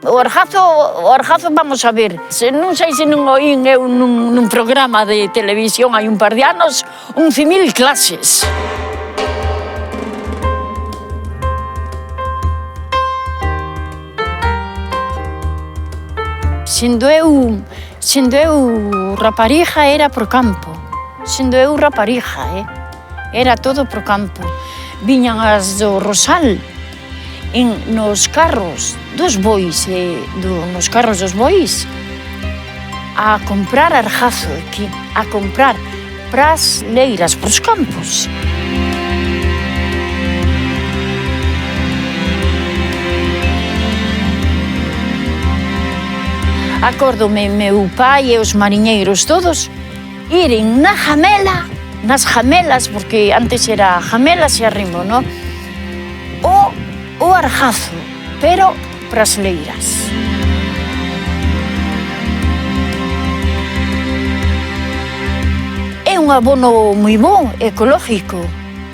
O Argazo, vamos a ver, non sei se non oín eu nun programa de televisión hai un par de anos, 11.000 clases. Sendo eu rapariga era pro campo, sendo eu rapariga, era todo pro campo. Viñan as do Rosal, nos carros dos bois, nos carros dos bois, a comprar Argazo aquí, a comprar pras leiras, pros campos. Acórdome meu pai e os mariñeiros todos iren na jamela, nas jamelas, porque antes era jamelas e arrimo, non? O Argazo, pero pras leiras. É un abono moi bo, ecológico.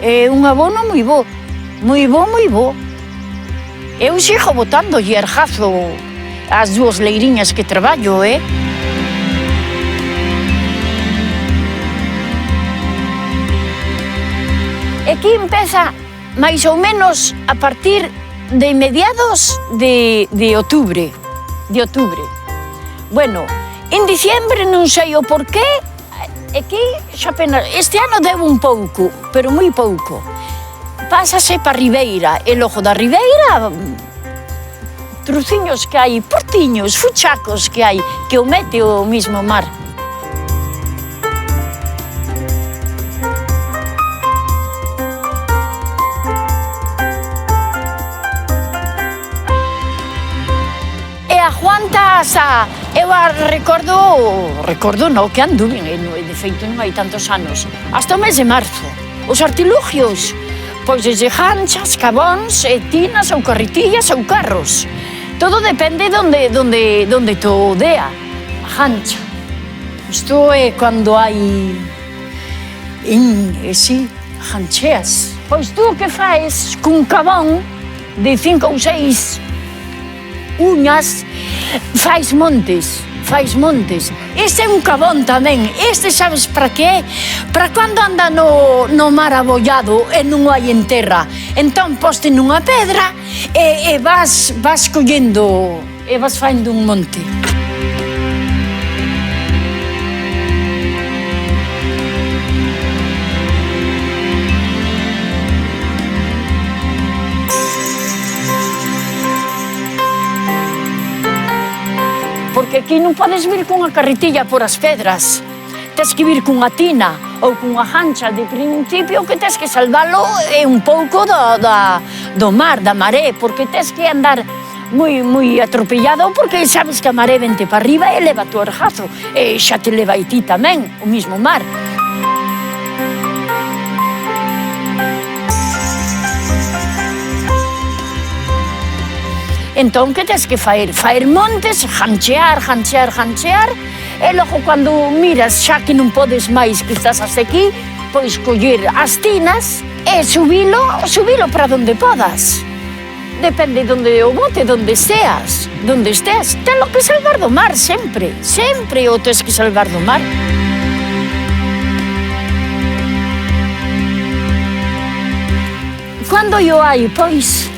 É un abono moi bo, moi bo, moi bo. Eu sigo botándolle Argazo ás dúas leiriñas que traballo, E aquí empeza máis ou menos a partir de mediados de outubro. Bueno, en diciembre non sei o porqué, aquí xa apenas, este ano deu un pouco, pero moi pouco. Pásase pa Ribeira, e logo da Ribeira truciños que hai, portiños, fuchacos que hai, que o mete o mismo mar. Aguanta asa, eu recordo no, que anduve, de feito non hai tantos anos, hasta o mes de marzo. Os artilugios, pois desde janchas, cabóns, tinas ou carretillas ou carros. Todo depende donde to dea, a jancha. Isto é cando hai, jancheas. Pois tú que fais cun cabón de 5 ou 6 uñas, fais montes. Este é un cabón tamén. Este sabes para que é? Para cando anda no mar abollado e non hai en terra. Entón poste nunha pedra e vas collendo e vas faendo un monte. Porque aquí non podes vir cunha carretilla por as pedras. Tes que vir cunha tina ou cunha jancha. De principio que tes que salvalo é un pouco do mar, da maré, porque tes que andar moi atropellado, porque sabes que a maré vente para arriba e leva o argazo. E xa te leva a ti tamén, o mismo mar. Entón, que tes que faer? Faer montes, janchear, e logo, cando miras xa que non podes máis, que estás hasta aquí, pois coller as tinas e subilo para donde podas. Depende donde o bote, donde estés, telo que salvar do mar, sempre o tes que salvar do mar. Cando yo hai, pois,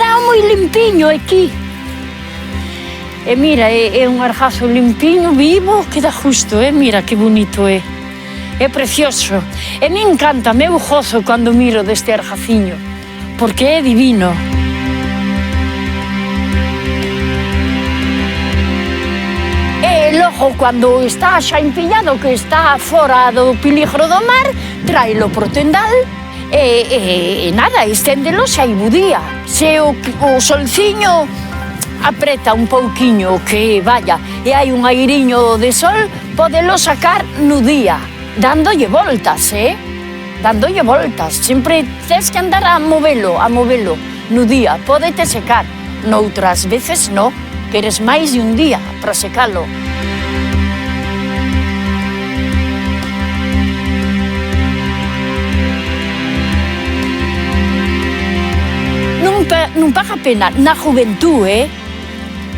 dá moi limpiño aquí. E mira, é un argazo limpiño, vivo, que dá justo, mira que bonito é. É precioso. E me encanta, meu gozo cando miro deste argaciño, porque é divino. E logo, cando está xa empillado, que está fora do peligro do mar, tráelo pro tendal, e nada, esténdelo xa hai bo día. Se o solciño apreta un pouquiño que vaya e hai un airiño de sol, podelo sacar no día, dándolle voltas, dándolle voltas. Sempre tes que andar a movelo no día, pódete secar. Noutras veces no, queres máis de un día para secalo. Non paga pena na juventud,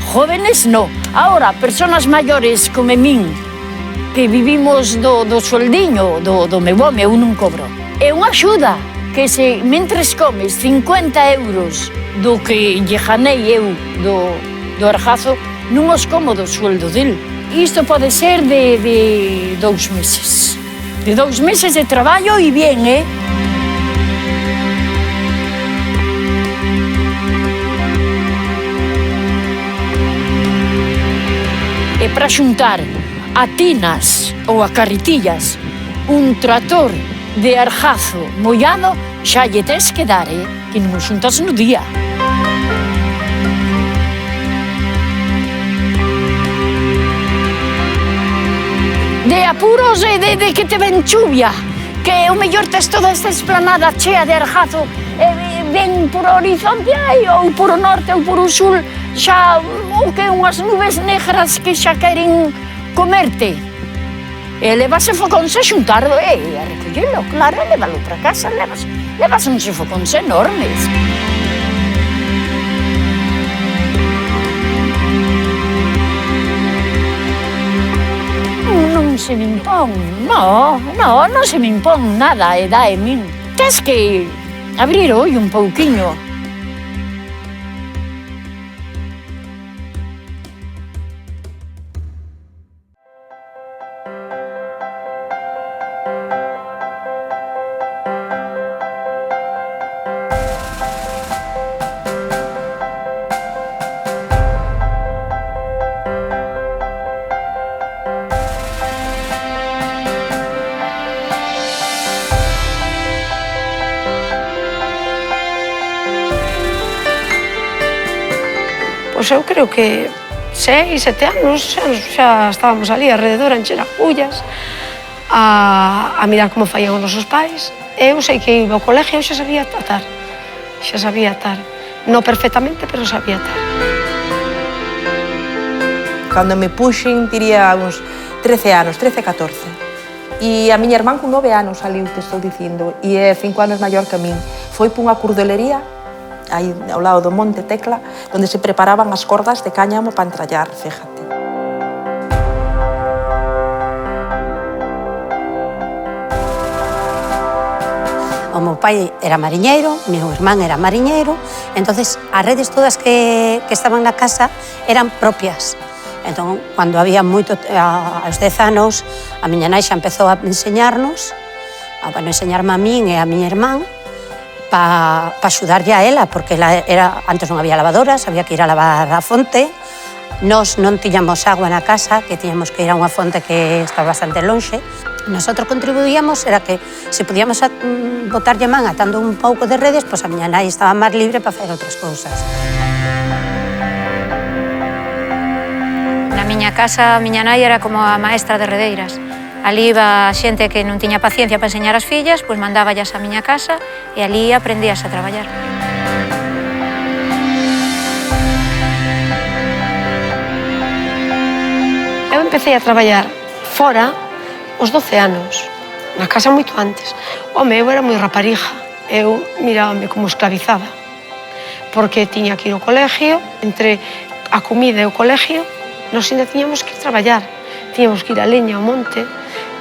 Jóvenes no. Ahora, personas maiores como min, que vivimos do sueldiño do meu home, eu non cobro. É unha axuda que se mentres comes 50 euros do que lle ganei eu do argazo, non os como do sueldo del. Isto pode ser de 2 meses. De 2 meses de traballo e bien, E para xuntar a tinas ou a carretillas un trator de argazo mollado, xa lle tes que dar, que non o xuntas no día. De apuros e de que te ven chuvia, que o mellor tes toda esta esplanada chea de argazo, ven por o horizonte ou por o norte ou por o sul, xa o que unhas nubes negras que xa queren comerte. E levas focóns a xuntarlo e a recollelo, claro, e levalo para casa, levas uns focóns enormes. Non se me impón, non se me impón nada, dá en min. Tes que abrir o ollo un pouquiño. Pois eu creo que 6, 7 anos xa estábamos ali alrededor a encher agullas, a mirar como faían os nosos pais. Eu sei que iba ao colegio e xa sabía atar. Xa sabía atar. Non perfectamente, pero sabía atar. Cando me puxen, diría uns 13 anos, 13, 14. E a miña irmán con 9 anos ali, te estou dicindo, e é 5 anos maior que a min. Foi por unha curdelería, aí ao lado do Monte Tecla, onde se preparaban as cordas de cáñamo para entrallar, fíjate. O meu pai era mariñeiro, o meu irmán era mariñeiro, entonces as redes todas que estaban na casa eran propias. Entón, cando había moito, aos 10 anos, a miña nai xa empezou a enseñarnos, a enseñarme a min e a miña irmán, para axudarlle a ela, porque antes non había lavadoras, había que ir a lavar a fonte, nós non tiñamos agua na casa, que tiñamos que ir a unha fonte que estaba bastante lonxe. Nosotros contribuíamos, era que se podíamos botarlle man atando un pouco de redes, pois a miña nai estaba máis libre para facer outras cousas. Na miña casa, a miña nai era como a maestra de redeiras. Ali iba a xente que non tiña paciencia para enseñar as fillas, pois mandáballas a miña casa e ali aprendías a traballar. Eu empecé a traballar fora aos 12 anos, na casa moito antes. Home, eu era moi raparija, eu mirábame como esclavizada, porque tiña que ir ao colegio, entre a comida e o colegio, nós ainda tiñamos que ir traballar, tiñamos que ir a leña ao monte,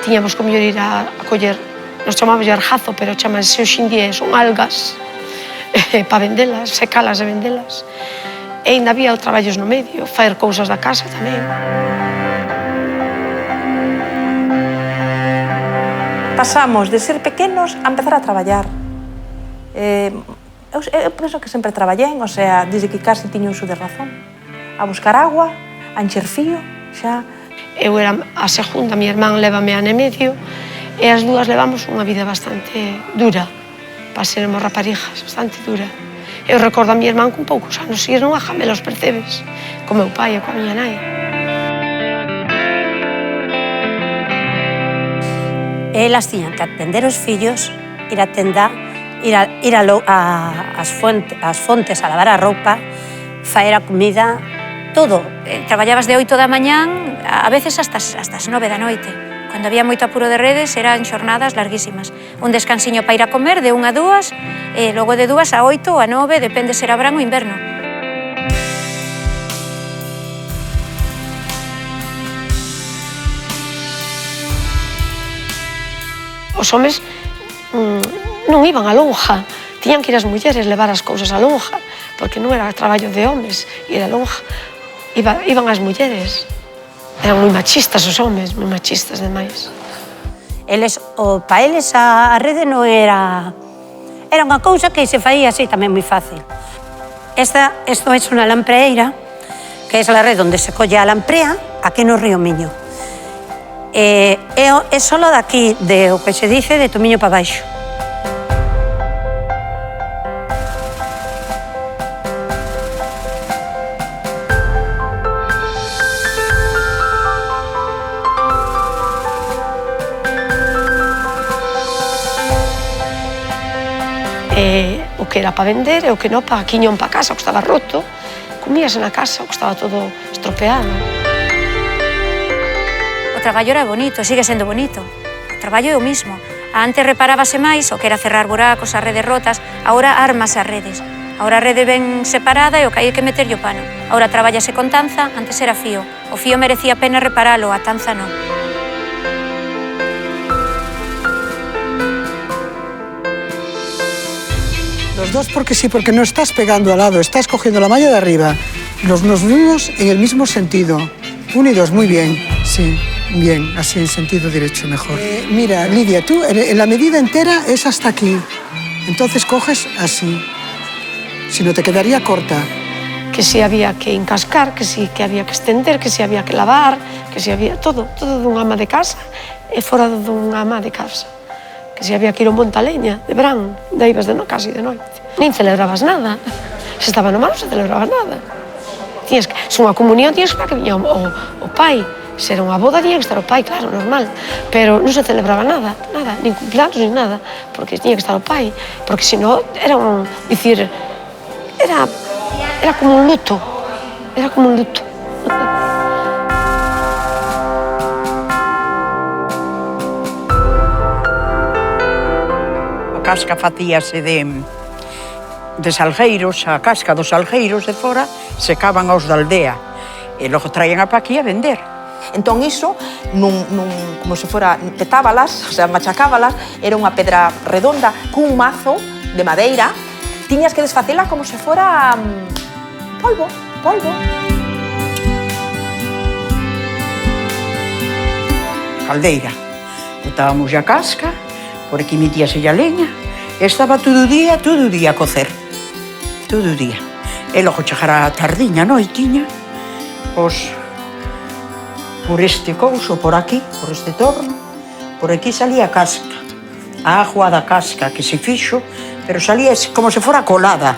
tiñamos que mellor ir a coller, nos chamamos arjazo, pero chamanse hoxe en día, son algas, para vendelas, secalas e vendelas. E ainda había traballos no medio, facer cousas da casa tamén. Pasamos de ser pequenos a empezar a traballar. Eu penso que sempre traballei, o sea, desde que casi tiño uso de razón. A buscar agua, a encher fío, xa. Eu era a segunda, mi irmán lévame ano e medio, e as dúas levamos unha vida bastante dura, para sermos raparijas, bastante dura. Eu recordo a mi irmán con poucos anos, ir non a jamela os percebes, co meu pai e coa miña nai. Elas tiñan que atender os fillos, ir a tenda, ir ás fontes a lavar a roupa, faer a comida, todo. Traballabas de 8 da mañán, a veces hasta as 9 da noite. Cando había moito apuro de redes, eran xornadas larguísimas. Un descansiño para ir a comer de 1 a 2, e logo de 2 a 8 ou a 9, depende se era verán ou inverno. Os homes non iban á lonja, tiñan que ir as mulleres levar as cousas á lonja, porque non era traballo de homes ir á lonja, iban as mulleres. Eran moi machistas os homes, moi machistas demais. Para eles a rede non era unha cousa que se faía así tamén moi fácil. Isto é unha lampreira, que é a rede onde se colle a lamprea, aquí no río Miño. É solo daqui, o que se dice de Tomiño para baixo. O que era para vender e o que non para quiñón para casa, o que estaba roto, comíase na casa, o que estaba todo estropeado. O traballo era bonito, sigue sendo bonito. O traballo é o mismo. Antes reparábase máis o que era cerrar buracos, as redes rotas, agora armas as redes. Agora a rede ben separada e o que hai que meterlle o pano. Agora traballase con tanza, antes era fío. O fío merecía pena reparalo, a tanza non. Los dos porque sí, porque no estás pegando al lado, estás cogiendo la malla de arriba. Nos unimos en el mismo sentido. Unidos, muy bien, sí, bien, así en sentido derecho mejor. Mira, Lidia, tú en la medida entera es hasta aquí. Entonces coges así. Si no te quedaría corta. Que si había que encascar, que si que había que extender, que si había que lavar, que si había todo dunha ama de casa e fora dunha ama de casa. Que si había que ir ao monte a leña, de verán, de ibas de casi de noite. Nin celebrabas nada. Se estaba no mar non se celebraba nada. se unha comunión tiñas que viña o pai, se era unha boda tiña que estar o pai, claro, normal, pero non se celebraba nada, nin cumpleaños, nin nada, porque tiña que estar o pai, porque senón era era como un luto, era como un luto. A casca facíase de salgueiros, a casca dos salgueiros de fora secaban aos da aldea e logo traían a pa aquí a vender. Entón iso, como se fora, petábalas, o sea, machacábalas, era unha pedra redonda cun mazo de madeira, tiñas que desfacela como se fora polvo. Caldeira. Botábamos a casca, por aquí metíase a leña, e estaba todo o día a cocer. Todo o día. E logo chegara a tardiña, noitiña, pois, por este couso, por aquí, por este torno, por aquí salía a casca. A agua da casca que se fixo, pero salía como se fora colada.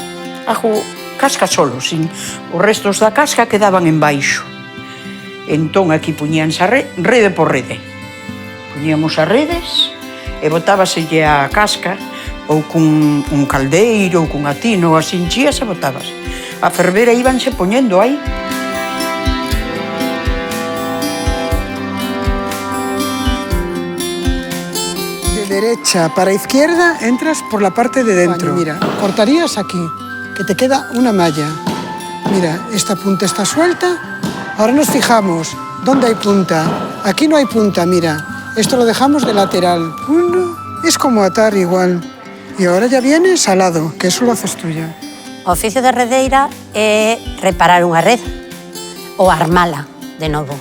Casca solo, sin os restos da casca quedaban en baixo. Entón aquí puñíanse a rede por rede. Puñíamos as redes e botábaselle a casca ou cun un caldeiro ou cun atino ou así enchías e botabas. A ferver e íbanse poñendo aí. De derecha para izquierda entras por la parte de dentro. Mira, cortarías aquí, que te queda una malla. Mira, esta punta está suelta. Ahora nos fijamos, ¿dónde hay punta? Aquí no hay punta, mira. Esto lo dejamos de lateral. Uno, es como atar igual. Y ahora ya viene salado, que eso lo haces tú ya. O oficio de redeira é reparar unha red ou armala de novo.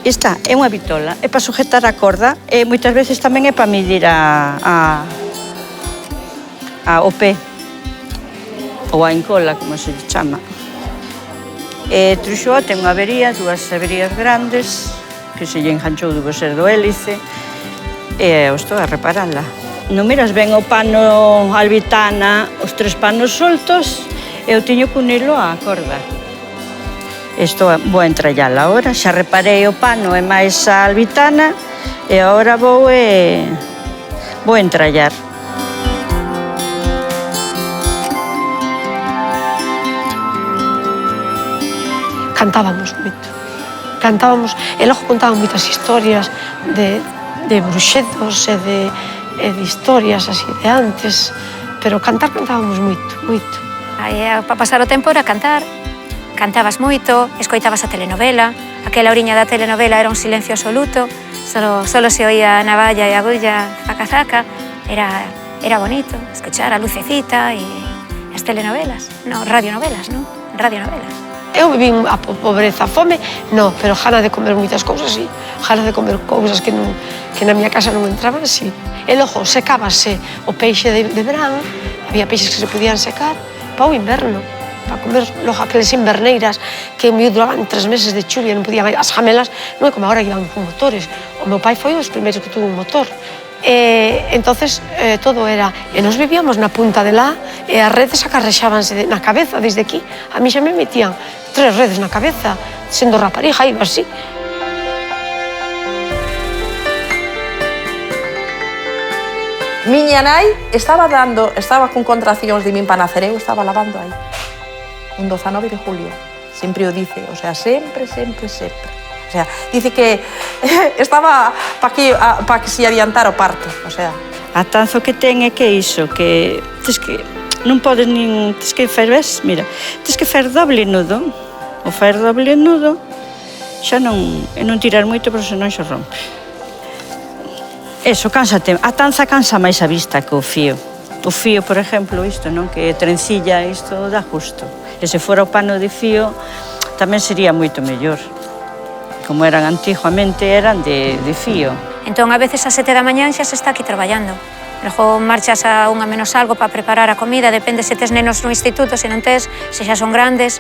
Esta é unha vitola, é para sujetar a corda e moitas veces tamén é para medir o pé ou a encola, como se chama. E Truxoa ten unha avería, dúas averías grandes, que se lle enganchou debe ser do hélice, e eu estou a reparala. Non miras ben o pano albitana, os 3 panos soltos, eu tiño que unilo á corda. Vou a entrallala agora, xa reparei o pano e máis a albitana, e agora vou entrallar. Cantábamos e logo contaban moitas historias de bruxedos e de historias así de antes, pero cantábamos moito. Para pasar o tempo era cantar, cantabas moito, escoitabas a telenovela, aquela oriña da telenovela era un silencio absoluto, solo se oía a navalla e a agulla, zaca, era bonito escochar a lucecita e as telenovelas, radionovelas. Eu vivín a pobreza, a fome, pero gana de comer moitas cousas, sí. Gana de comer cousas que na miña casa non entraban, sí. E logo secábase o peixe de verán, había peixes que se podían secar para o inverno, para comer logo aqueles inverneiras que duraban 3 meses de chuvia, non podían, as jamelas non é como agora que iban con motores. O meu pai foi un dos primeiros que tuvo un motor. Entonces todo era, e nos vivíamos na punta de lá e as redes acarrexábanse na cabeza desde aquí. A mí xa me metían 3 redes na cabeza, sendo raparija, iba así. Miña nai estaba con contraccións de min para nacer, eu estaba lavando aí. Un 19 de julio. Sempre o dice, o sea, sempre. O sea, dice que estaba para que se adiantara o parto, o sea. A tanzo que ten é que iso, que non podes nin, tes que fer, ves, mira, tes que fer doble nudo, o fer doble nudo, xa non tirar moito, pero senón xa rompe. Eso, cánsate, a tanza cansa máis a vista que o fío. O fío, por exemplo, isto, non? Que trencilla, isto dá justo. E se fora o pano de fío, tamén sería moito mellor. Como eran antiguamente, eran de fío. Entón, a veces a 7 da mañán xa se está aquí traballando. Logo marchas a 1 menos algo para preparar a comida, depende se tes nenos no instituto, se non tes, se xa son grandes,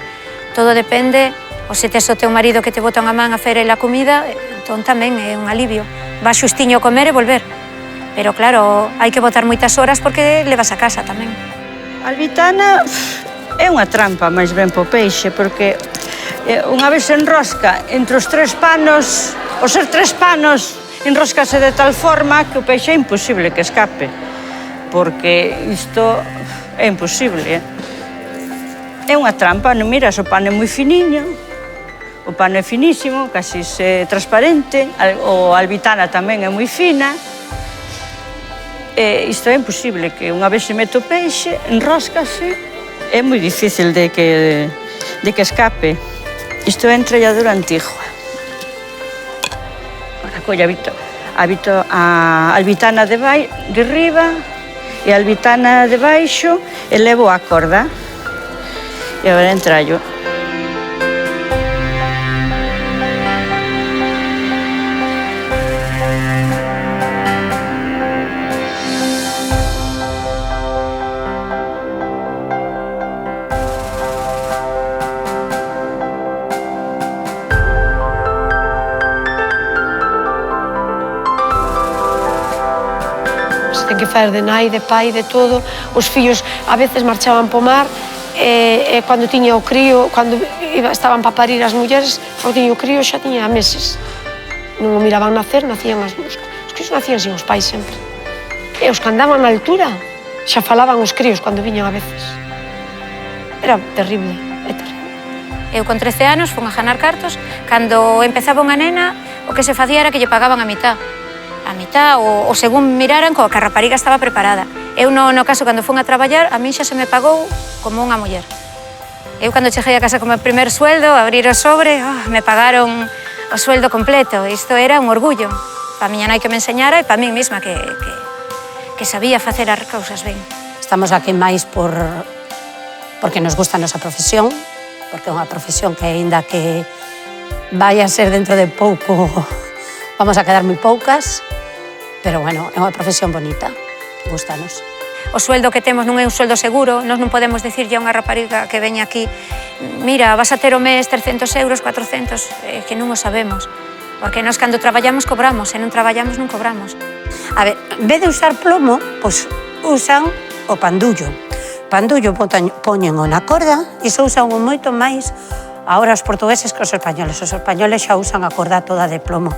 todo depende. Ou se tes o teu marido que te bota unha man a fer a comida, entón tamén é un alivio. Vas xustiño comer e volver. Pero claro, hai que botar moitas horas porque levas a casa tamén. A albitana é unha trampa máis ben po peixe, porque Unha vez se enrosca entre os 3 panos, os 3 panos enroscase de tal forma que o peixe é imposible que escape, porque isto é imposible. É unha trampa, non miras, o pano é moi finiño, o pano é finísimo, casi é transparente, a albitana tamén é moi fina. Isto é imposible, que unha vez se mete o peixe, enróscase, é moi difícil de que escape. Isto é entrelladura antigua. Agora colla a albitana de riba e a albitana de baixo e levo a corda. E agora entrallo. Ten que fazer de nai, de pai, de todo. Os fillos a veces marchaban po mar e cando tiña o crío, cando estaban para parir as mulleres, cando tiña o crío xa tiña meses. Non o miraban nacer, nacían os críos nacían sin os pais sempre. E os que andaban na altura xa falaban os críos cando viñan a veces. Era terrible, é terrible. Eu con 13 anos fun a ganar cartos, cando empezaba unha nena, o que se facía era que lle pagaban a mitad ou según miraran coa que a rapariga estaba preparada. Eu no caso, cando fun a traballar, a min xa se me pagou como unha muller. Eu cando cheguei a casa con o primer sueldo, abrir o sobre, me pagaron o sueldo completo. Isto era un orgullo. Pa miña nai que me enseñara e pa min mesma que sabía facer as cousas ben. Estamos aquí máis porque nos gusta a nosa profesión, porque é unha profesión que, aínda que vai a ser dentro de pouco, vamos a quedar moi poucas, pero, bueno, é unha profesión bonita, gustanos. O sueldo que temos non é un sueldo seguro, nós non podemos dicirlle a unha rapariga que veña aquí, mira, vas a ter o mes 300 euros, 400, que non o sabemos. Porque nós cando traballamos cobramos, e non traballamos non cobramos. A ver, en vez de usar plomo, pois usan o pandullo. Pandullo poñen na corda, iso usan moito máis ahora os portugueses que os españoles. Os españoles xa usan a corda toda de plomo.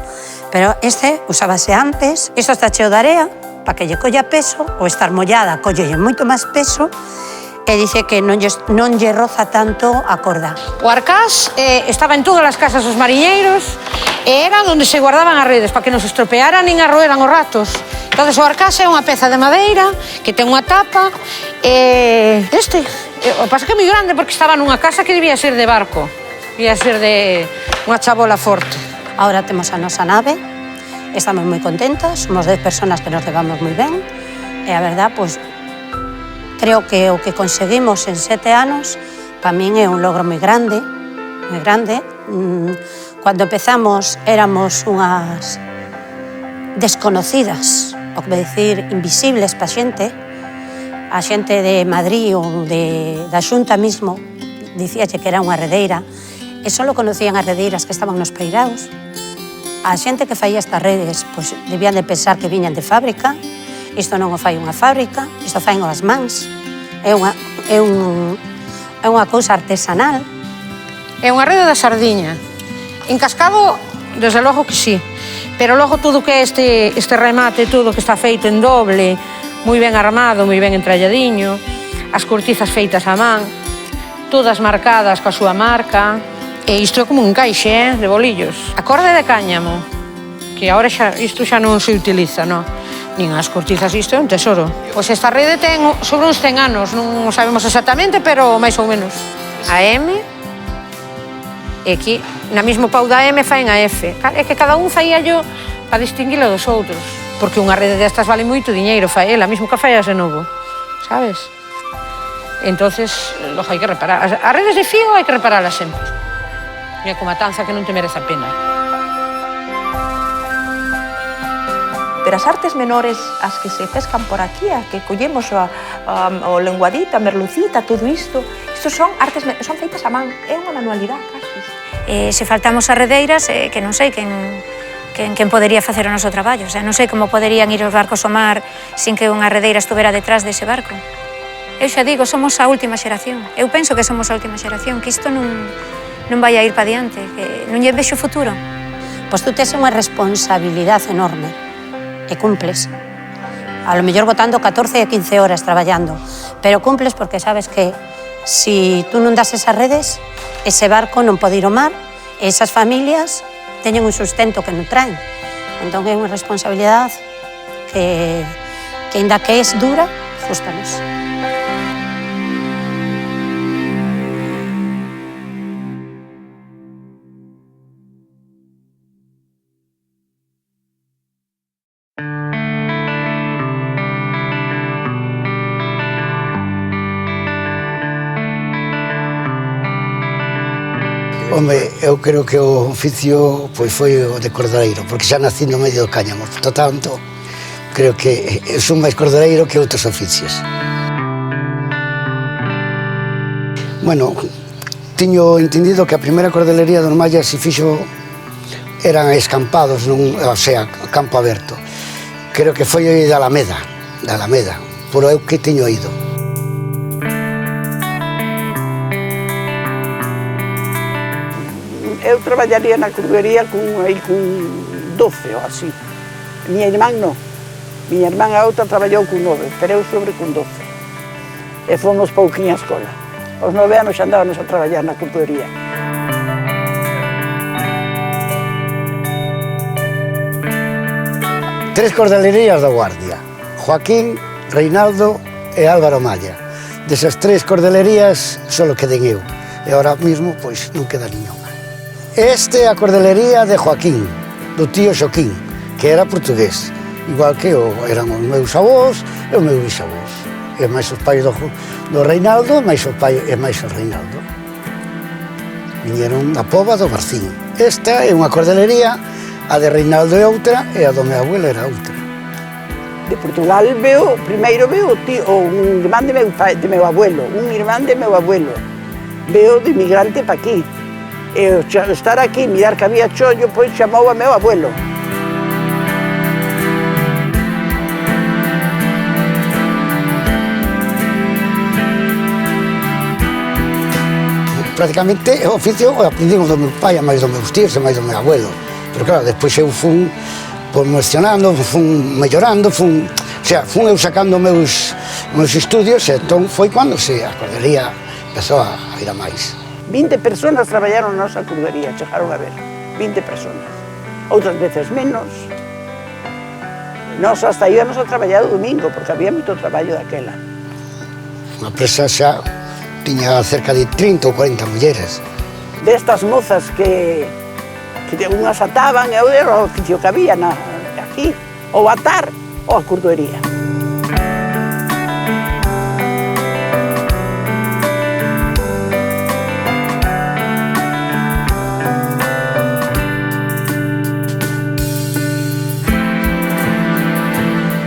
Pero este usábase antes, isto está cheo de area, para que lle colla peso, ou estar mollada, collelle moito máis peso, e dice que non lle roza tanto a corda. O arcás estaba en todas as casas dos mariñeiros e era onde se guardaban as redes, para que non se estropearan nin arroeran os ratos. Entón, o arcás é unha peza de madeira que ten unha tapa e o pasa que é moi grande porque estaba nunha casa que debía ser de barco, debía ser de unha chabola forte. Ahora temos a nosa nave, estamos moi contentas, somos 10 personas que nos levamos moi ben e a verdad, pois, creo que o que conseguimos en 7 anos para min é un logro moi grande, moi grande. Cando empezamos éramos unhas desconocidas, o que decir, invisibles pa xente. A xente de Madrid ou da Xunta mismo dicíache que era unha redeira e só conocían as redeiras que estaban nos peiraos. A xente que faía estas redes, pois, debían de pensar que viñan de fábrica. Isto non o fai unha fábrica, isto fai as mans. É unha cousa artesanal. É unha rede da sardiña. En Cascado, desde logo que sí. Pero logo todo que é este remate, todo que está feito en doble, moi ben armado, moi ben entralladiño, as cortizas feitas a man, todas marcadas coa súa marca. E isto é como un caixe, de bolillos. A corda de cáñamo, que agora isto xa non se utiliza, non? Nin as cortizas, isto é un tesoro. Pois esta rede ten sobre uns 100 anos, non sabemos exactamente, pero máis ou menos. A M, e aquí, na mesmo pau da M, faen a F. É que cada un faíallo para distinguilo dos outros. Porque unha rede destas vale moito diñeiro, fai ela, mesmo que faias de novo, sabes? Entonces, logo hai que reparar. As redes de fío hai que reparalas sempre. E a matanza que non te merece a pena. Pero as artes menores, as que se pescan por aquí, a que collemos o lenguadito, a merlucita, todo isto son artes, son feitas a man, é unha manualidade, casi. Se faltamos as redeiras, que non sei quen podería facer o noso traballo. O sea, non sei como poderían ir os barcos ao mar sin que unha redeira estuvera detrás dese barco. Eu xa digo, somos a última xeración. Eu penso que somos a última xeración, que isto non non vai a ir para diante, que non lle vexo futuro. Pois tú tes unha responsabilidade enorme e cumples. A lo mellor botando 14 e 15 horas traballando, pero cumples porque sabes que si tú non das esas redes, ese barco non pode ir ao mar, e esas familias teñen un sustento que non traen. Entón é unha responsabilidade que ainda que é dura, gústanos. Home, eu creo que o oficio pois, foi o de cordereiro, porque xa nací no medio do cáñamo, por tanto, creo que son máis cordereiro que outros oficios. Bueno, tiño entendido que a primeira cordelería dos Mallas se fixo eran escampados, o sea, campo aberto. Creo que foi da Alameda, por eu que teño ido. Eu traballaría na cordería con 12 ou así. Miña irmán non. Miña irmán a outra traballou con 9, pero eu sobre con 12. E fomos pouquinho a escola. Aos 9 anos xa andábamos a traballar na cordería. Tres cordelerías da Guardia: Joaquín, Reinaldo e Álvaro Malla. Desas tres cordelerías só queden eu. E ahora mismo, pois, non queda niña. Este é a cordelería de Joaquín, do tío Xoquín, que era portugués, igual que eran os meus avós e os meus bisavós. E máis os pais do Reinaldo, máis o pai e máis o Reinaldo. Viñeron da Pova do Barcín. Esta é unha cordelería, a de Reinaldo é outra e a do meu abuelo era outra. De Portugal primeiro veo un irmán de meu abuelo, un irmán de meu abuelo. Veo de inmigrante pa aquí. E estar aquí, mirar que había chollo, pois chamou a meu abuelo. Prácticamente o oficio o aprendín do meu pai, a máis dos meus tíos e máis do meu abuelo. Pero claro, despois eu fun mencionando, fun mellorando, fun eu sacando meus estudios e entón foi cando a cordería empezou a ir a máis. 20 personas traballaron na nosa cordería, chegaron a ver, 20 personas. Outras veces menos. Nós hasta íbamos a traballar o domingo, porque había moito traballo daquela. A empresa xa tiña cerca de 30 ou 40 mulleres. Destas mozas que unhas ataban, e era o oficio que había aquí, ou atar ou a cordería.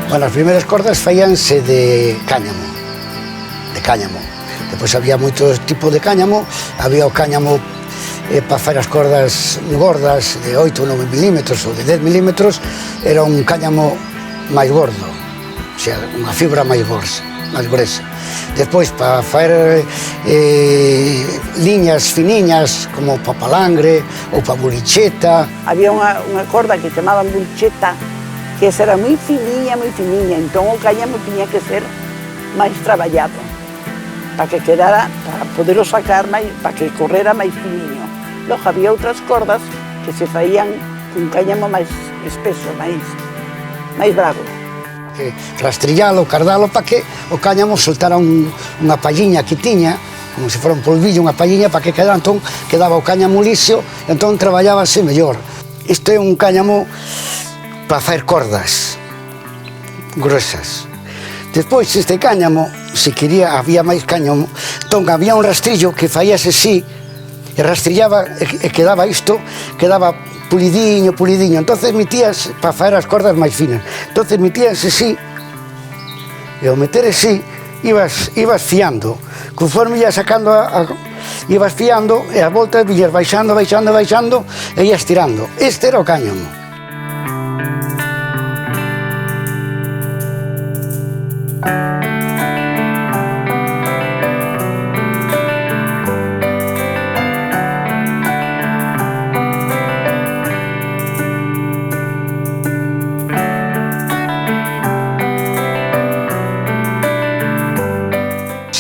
Bueno, as primeiras cordas faíanse de cáñamo. Depois había moitos tipos de cáñamo, había o cáñamo para facer as cordas gordas de 8 ou 9 milímetros ou de 10 milímetros, era un cáñamo máis gordo, o sea, unha fibra máis gruesa. Despois, para facer liñas finiñas, como para palangre ou para buricheta. Había unha corda que chamaban buricheta, que esa era moi finiña, entón o cáñamo tiña que ser máis traballado, para que quedara, para poderlo sacar máis, para que correra máis finiño. Logo había outras cordas que se faían cun cáñamo máis espeso, máis bravo. Rastrillalo, cardalo, para que o cáñamo soltara unha palliña que tiña, como se fora un polvillo, unha palliña, para que quedara, entón quedaba o cáñamo lisio, entón traballábase mellor. Isto é un cáñamo para facer cordas gruesas. Despois, este cáñamo, se quería, había máis cáñamo, entón había un rastrillo que faíase así, e rastrillaba, e quedaba isto, quedaba pulidiño, entonces metías para facer as cordas máis finas. Entonces metías así, e ao meter así, ibas fiando. Conforme ibas sacando, ibas fiando, e a volta viñas baixando, e ibas tirando. Este era o cáñamo.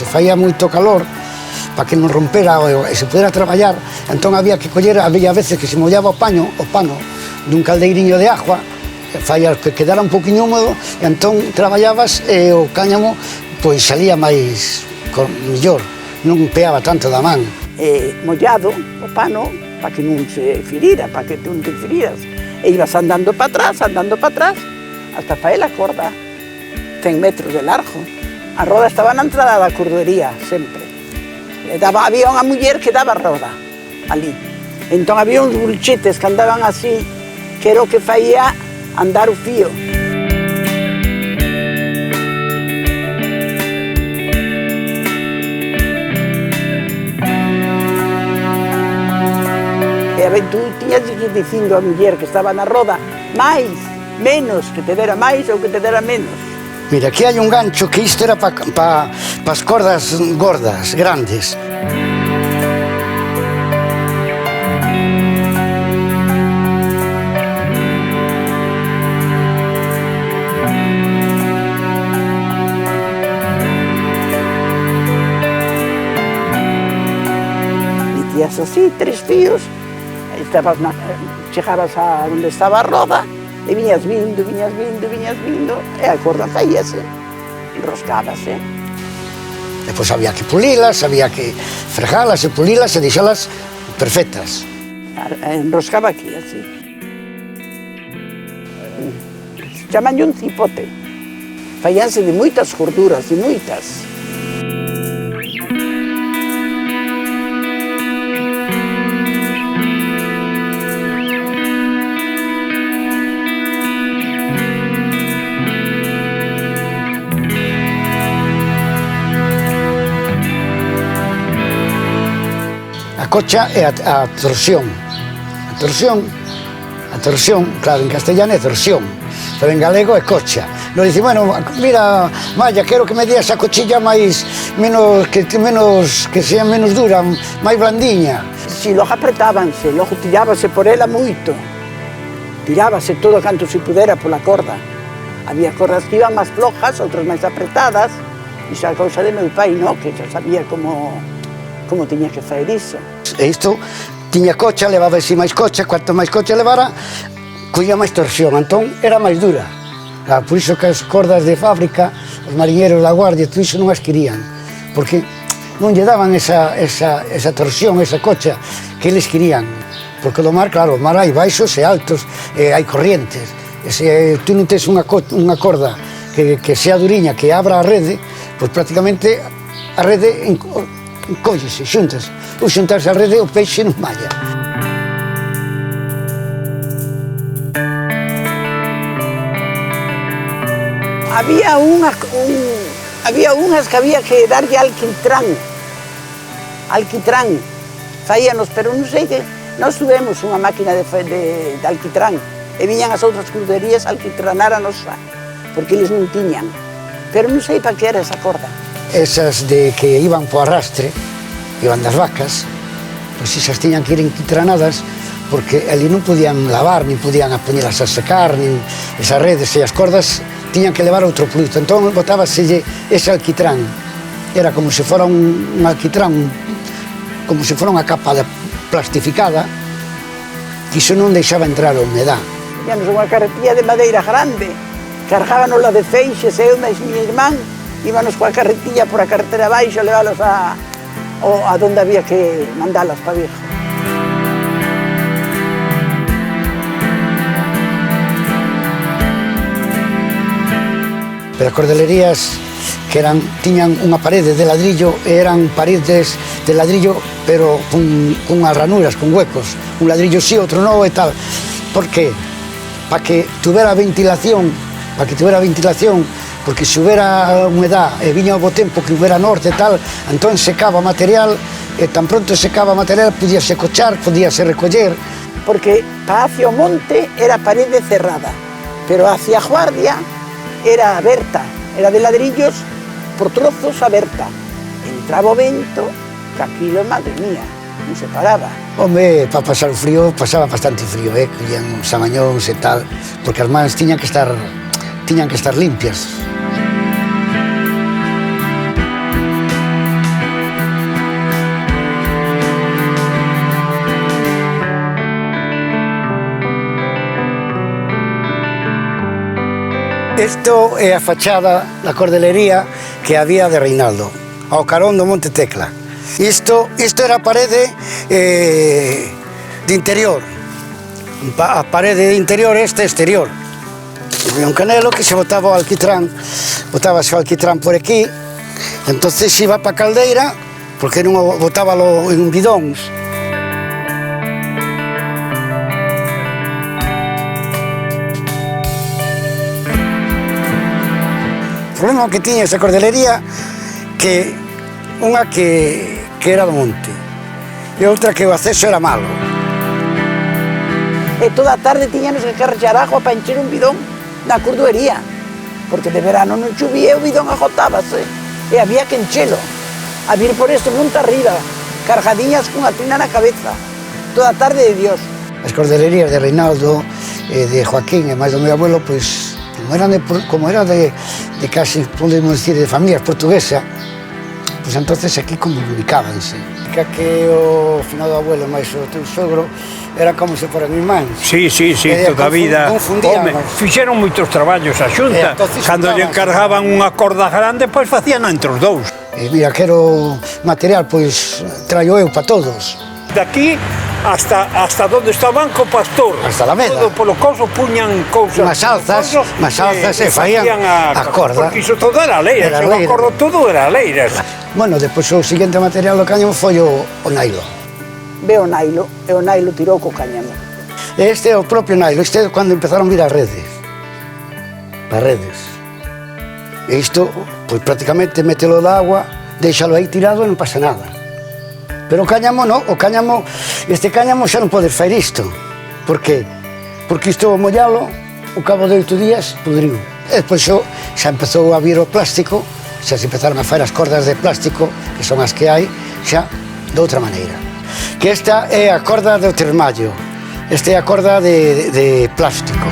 faía moito calor, para que non rompera e se pudera traballar, entón había que coller, había veces que se mollaba o pano dun caldeiriño de agua, faía que quedara un poquinho húmedo, e entón traballabas e o cáñamo pois salía máis mellor, non peaba tanto da man. Mollado o pano para que non se firira, para que non te firiras. E ibas andando para atrás, hasta faer a corda, 100 metros de largo. A roda estaba na entrada da cordería, sempre. Había unha muller que daba roda, ali. Entón había uns bulchetes que andaban así, que era o que faía andar o fío. E a ver, tú tiñas que ir dicindo a muller que estaba na roda, máis, menos, que te dera máis ou que te dera menos. Mira, aquí hai un gancho que isto era para as cordas gordas, grandes. Metías así, 3 fíos, chegabas a onde estaba a roda, e viñas vindo, e a corda faíase, enroscábase. Depois había que pulilas, había que fregalas e pulilas e deixalas perfectas. Enroscaba aquí, así. Chamanlle un cipote. Faíanse de moitas gorduras, de moitas. A cocha é a torsión. A torsión, claro, en castellano é torsión, pero en galego é cocha. Nos dice, bueno, mira, Maya, quero que me días a cochilla que sea menos dura, máis blandiña. Si, logo apretábanse, logo tirábase por ela moito. Tirábase todo canto se pudera pola corda. Había cordas que iban máis flojas, outras máis apretadas, e xa a cousa de meu pai, no, que xa sabía como tiña que faer iso. E isto tiña cocha, levaba así máis cocha, cuanto máis cocha levara, collía máis torsión, entón era máis dura. Por iso que as cordas de fábrica, os mariñeiros da Guardia, todo iso non as querían, porque non lle daban esa torsión, esa cocha que eles querían. Porque do mar, claro, o mar hai baixos e altos, e hai corrientes. E se tú non tes unha corda que sea duriña, que abra a rede, pois prácticamente a rede encóllese, xuntas. Ou xuntarse a rede, o peixe non malla. Había unhas que había que darlle alquitrán. Faíanos, pero non sei que... Nós tuvemos unha máquina de alquitrán e viñan as outras cruderías a alquitranáranos porque eles non tiñan. Pero non sei para que era esa corda. Esas de que iban po arrastre, iban das vacas, pois esas tiñan que ir enquitranadas porque ali non podían lavar, nin podían poñelas a secar, nin esas redes e as cordas tiñan que levar outro produto. Entón botábaselle ese alquitrán. Era como se fora un alquitrán, como se fora unha capa plastificada, que iso non deixaba entrar a humedad. Tiñamos unha carretilla de madeira grande, cargábanos la de feixes, eu máis miña irmán, íbamos coa carretilla por a carretera abaixo, leválos a donde había que mandalas para Vigo. Pero as cordelerías que tiñan unha parede de ladrillo, eran paredes de ladrillo, pero cunhas ranuras, con huecos, un ladrillo sí, outro non e tal. Por que? Para que tuvera ventilación, porque se houbera humedad e viña o bo tempo que houbera norte e tal, entón secaba o material, e tan pronto secaba o material podíase cochar, podíase recoller. Porque para hacia o monte era parede cerrada, pero hacia a Guardia era aberta, era de ladrillos por trozos aberta. Entraba o vento, que aquilo, madre mía, non se paraba. Home, para pasar o frío, pasaba bastante frío, collían os amañóns e tal, porque as mans tiñan que estar limpias. Isto é a fachada da cordelería que había de Reinaldo, ao carón do Monte Tecla. Isto era a parede de interior. A parede de interior exterior. Había un canelo que se botaba o alquitrán, botábase o alquitrán por aquí, entonces iba para a caldeira, porque non botábalo en bidóns. O problema que tiña esa cordelería que unha que era do monte e outra que o acceso era malo. E toda a tarde tiñanos que carregar agua para encher un bidón na cordoería, porque de verano non chovía e o bidón agotábase e había que enchelo, a vir por ese monte arriba, cargadiñas cunha tina na cabeza, toda a tarde de Dios. As cordelerías de Reinaldo, de Joaquín e máis do meu abuelo, pois, como era de casi, podemos decir, de familias portuguesa, pois entonces aquí comunicábanse. Que o finado abuelo máis o teu sogro era como se foran irmáns. Sí, toda a vida. Home, fixeron moitos traballos a xunta. Cando lle encargaban unha corda grande, pois facían entre os dous. Mira, quero material, pois traio eu para todos. Daqui hasta donde está o Banco Pastor. Hasta la Alameda. Todo polo couso puñan cousas. Mas alzas e faían a corda. Porque iso todo era leiras, eu acordo todo era leiras. Bueno, depois o seguinte material do cáñamo foi o nailo. Ve o nailo, e o nailo tirou co cáñamo. Este é o propio nailo, este é cando empezaron a vir as redes. As redes. E isto, pois prácticamente mételo da agua, deixalo aí tirado e non pasa nada. Pero o cáñamo non, este cáñamo xa non podes facer isto. Por qué? Porque isto ao mollalo, ao cabo de 8 días, pudriu. E despois xa empezou a vir o plástico, xa se empezaron a facer as cordas de plástico, que son as que hai, xa de outra maneira. Que esta é a corda do termallo, esta é a corda de plástico.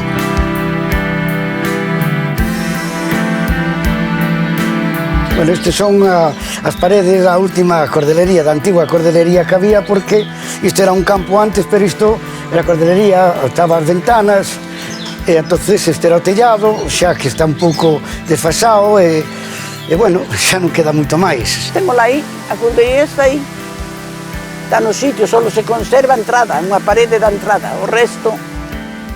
Bueno, estas son as paredes da última cordelería, da antigua cordelería que había, porque isto era un campo antes, pero isto era cordelería, estaban as ventanas, e entonces este era o tellado, xa que está un pouco desfasado, e bueno, xa non queda moito máis. Témola aí, a cordería está aí. Está no sitio, só se conserva a entrada, unha parede da entrada. O resto,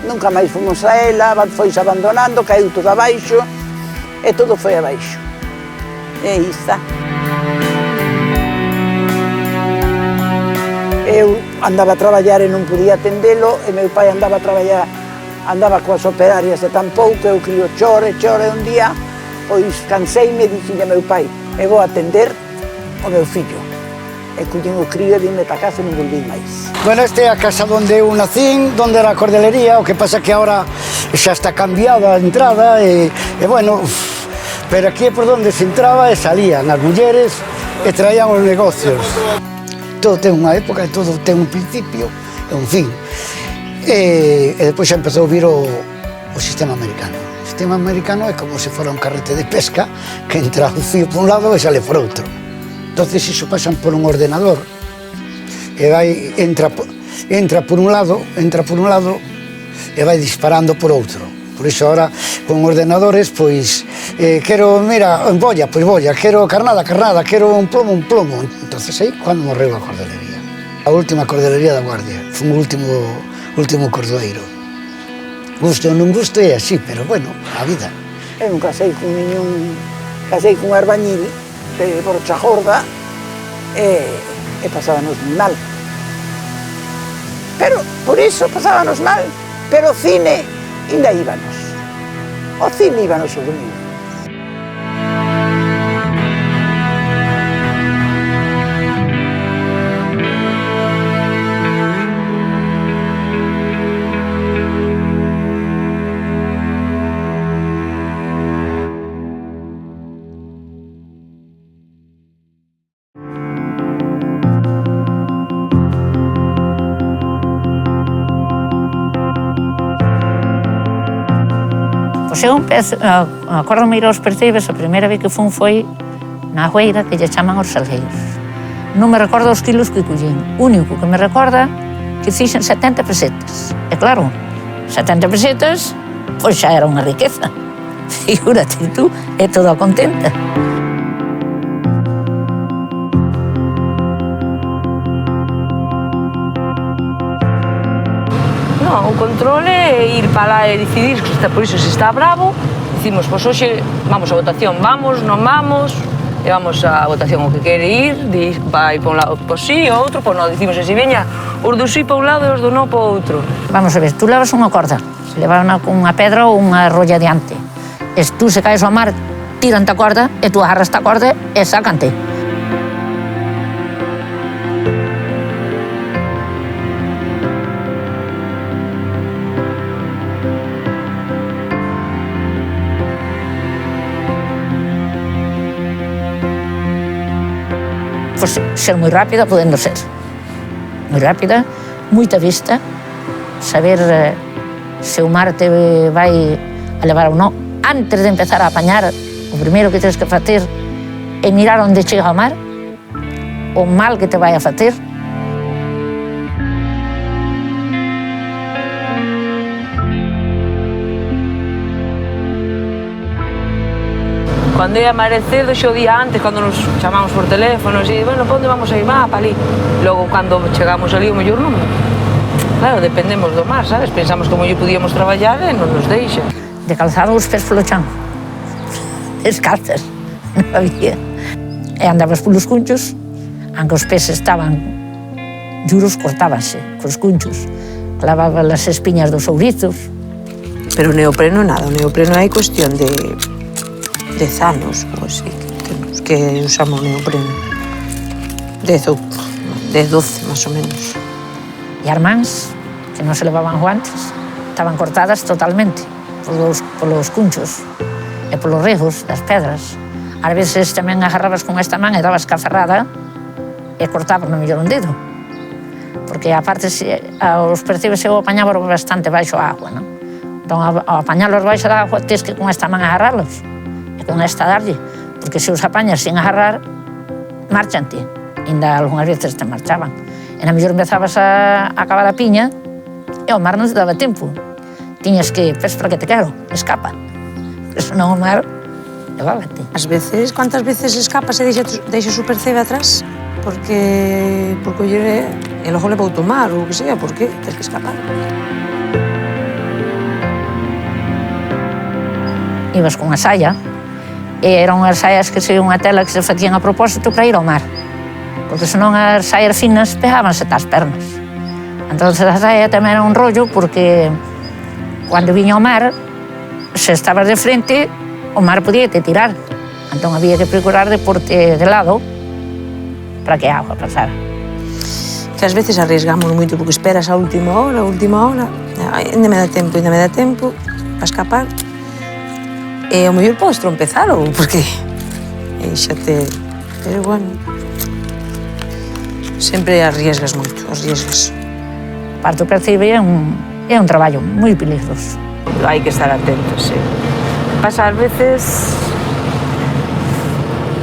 nunca máis fomos a ela, foise abandonando, caiu todo abaixo, e todo foi abaixo. E aí está. Eu andaba a traballar e non podía atendelo, e meu pai andaba a traballar, andaba coas operarias e tampouco, eu crio chore un día, pois canseime e dixenlle a meu pai, e vou atender o meu fillo. E collín o crío e vime para casa e non volví máis. Bueno, esta é a casa onde eu nacín, onde era a cordelería, o que pasa que agora xa está cambiada a entrada, e bueno, pero aquí é por onde se entraba e salían as mulleres e traían os negocios. Todo ten unha época e todo ten un principio e un fin. E depois xa empezou a vir o sistema americano. O sistema americano é como se fora un carrete de pesca que entra un fío por un lado e sale por outro. Entonces iso pasan por un ordenador e entra por un lado e vai disparando por outro. Por iso ahora con ordenadores, pois, quero, mira, bolla, pois bolla, quero carnada, quero un plomo. Entonces aí, cando morreu a cordelería. A última cordelería da Guardia, foi o último cordoeiro. Gusto ou non gusto é así, pero bueno, a vida. Eu non casei con ningún, casei con un arbañil de Brocha Gorda e pasábanos mal. Pero, por iso, pasábanos mal, pero o cine ainda íbanos. O cine íbanos o domingo. Pois eu acordo-me ir aos percebes, a primeira vez que fun foi na Hueira, que lle chaman os salgueiros. Non me recordo os quilos que collín. O único que me recorda que fixen 70 pesetas. E claro, 70 pesetas, pois xa era unha riqueza. figúrate tú, é toda contenta. Non, o control é ir para lá e decidir, por iso se está bravo, dicimos, pois hoxe vamos a votación, vamos, non vamos, e vamos a votación o que quere ir, vai para un lado, pois sí, o outro, pois non, dicimos así, veña, os do sí para un lado e os do non para o outro. Vamos a ver, tú levas unha corda, se leva unha pedra ou unha rolla diante, e tú se caes ao mar, tirante a corda, e tú agarras a corda e sácante. Pois ser moi rápida, podendo ser. Moi rápida, moita vista, saber se o mar te vai a levar ou non. Antes de empezar a apañar, o primeiro que tens que facer é mirar onde chega o mar, o mal que te vai a facer. Cando é amarecer, deixo o día antes, cando nos chamamos por teléfono, e, bueno, pa onde vamos a ir? Va, pa ali. Logo, cando chegamos ali, o mellor non. Claro, dependemos do mar, sabes? Pensamos que o mellor podíamos traballar e non nos deixa. De calzado os pés polo chan. Descalzas, non había. E andabas polos cunchos, aunque os pés estaban duros, cortábanse cos cunchos. Clavaban as espiñas dos ourizos. Pero o neopreno nada, o neopreno hai cuestión de 10 anos, ou así, que usamos neopreno. 10 12, máis ou menos. E as mans, que non se levaban guantes, estaban cortadas totalmente polos cunchos e polos regos das pedras. Ás veces tamén agarrabas con esta man e dabas caferrada e cortabas no mellor un dedo. Porque, aparte, os percebes eu apañaba bastante baixo a agua, non? Entón, ao apañalos baixo da agua, tens que con esta man agarrarlos. Con esta darlle, porque se os apañas sin agarrar, marchante. Ainda algunhas veces te marchaban. E na mellor empezabas a acabar a piña e o mar non te daba tempo. Tiñas que, pes para que te quero, escapa. Pero senón o mar, levábate. As veces, cuántas veces escapas e deixas o percebe atrás? Porque o lleve, e logo leva o tomar, ou o que sea, porque tens que escapar. Ibas con a saia, e eran as saias que se unha tela que se facían a propósito para ir ao mar, porque senón as saias finas pegábanse tas pernas. Entón a saia tamén era un rollo, porque cando viña o mar, se estabas de frente, o mar podía te tirar. Entón había que procurar de porte de lado para que a agua pasara. Que ás veces arriesgamos moito, porque esperas a última hora, ainda me dá tempo para escapar. E ao mellor podes trompezar, ou porque xa te... Pero, bueno, sempre arriesgas moito, arriesgas. Parte o percebe é un traballo moi peligroso. Hai que estar atento, sí. Pasa ás veces...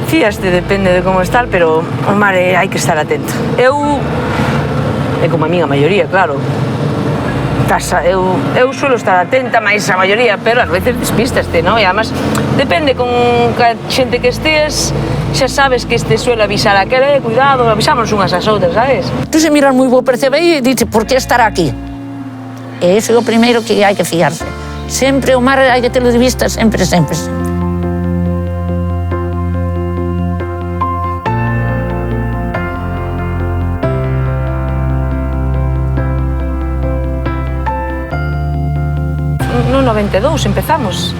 Fíaste, depende de como estar, pero o mar hai que estar atento. Eu, é como a minha maioría, claro, eu suelo estar atenta máis a maioría, pero ás veces despistaste, non? E además, depende con que xente que estés, xa sabes que este suele avisar a aquele, cuidado, avisamos unhas ás outras, sabes? Tú se miras moi bo percebe e dices, por que estar aquí? E iso é o primeiro que hai que fiarse. Sempre o mar hai que telo de vista, sempre. No 92 empezamos.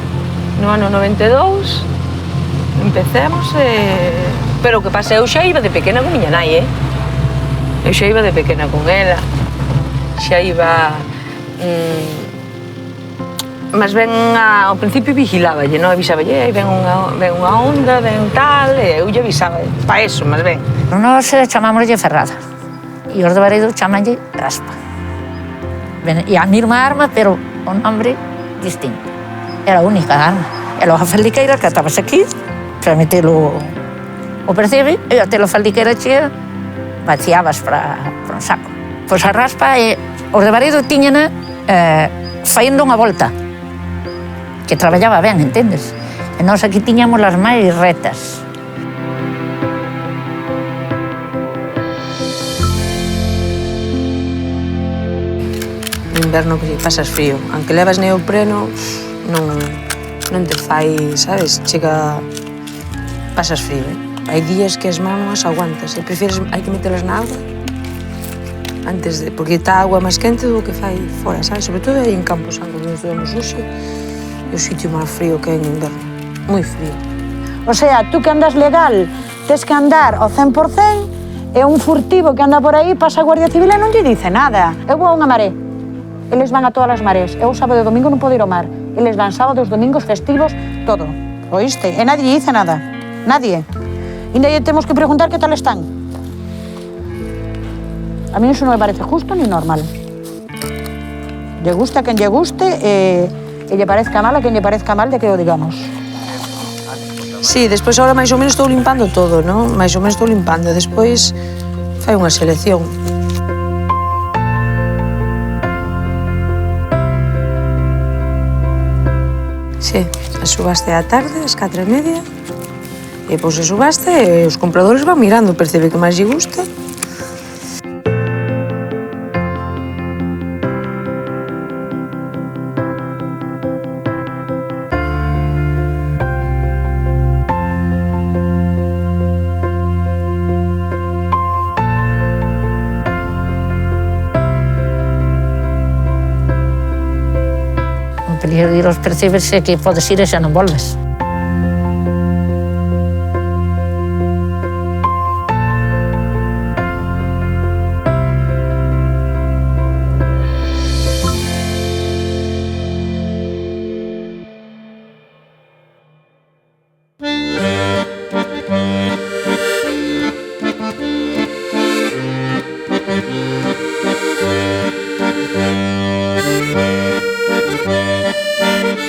No ano 92 empecemos pero o que pasa, eu xa iba de pequena con miña nai, Eu xa iba de pequena con ela. Xa iba... Mas ben ao principio vigiláballe, non? Avisáballe, ven unha onda, ven tal, e eu lle avisaba, pa eso, mas ben. Nós chamámoslle ferrada, e os de Baredo chamanlle raspa. E a mesma arma, pero o nombre distinto. Era a única arma. E logo a faldiqueira que estabas aquí, para metelo o percebe, e a telo a faldiqueira chea, vaciabas para un saco. Pois a raspa, os de Baredo tiñana facendo unha volta. que traballaba ben, entendes? E nós aquí tiñamos as máis retas. No inverno que pasas frío, aunque levas neopreno, non te fai, sabes, chega... pasas frío, Hai días que as mans non as aguantas, e prefieres, hai que metelas na agua antes de... porque está a agua máis quente do que fai fora, sabes? Sobre todo aí en Campo Santo, onde estuvemos hoxe, é o sitio máis frío que hai en inverno, moi frío. O sea, tú que andas legal, tes que andar ao 100%, e un furtivo que anda por aí pasa a Guardia Civil e non lle dice nada. Eu vou a unha maré. Eles van a todas as marés. Eu sábado e domingo non podo ir ao mar. Eles van sábados, domingos, festivos, todo. Oíste? E nadie lle dice nada. Nadie. Ainda lle temos que preguntar que tal están. A mí iso non me parece justo ni normal. Lle guste a quen lle guste e lle parezca mal a quen lle parezca mal de que o digamos. Sí, despois agora máis ou menos estou limpando todo, non? Mais ou menos estou limpando. Despois fai unha selección. Sí, a subaste á tarde, ás 4:30, e pois a subaste e os compradores van mirando, percebe que máis lle gusta. O peligro de ir aos percebes é que podes ir e xa non volves.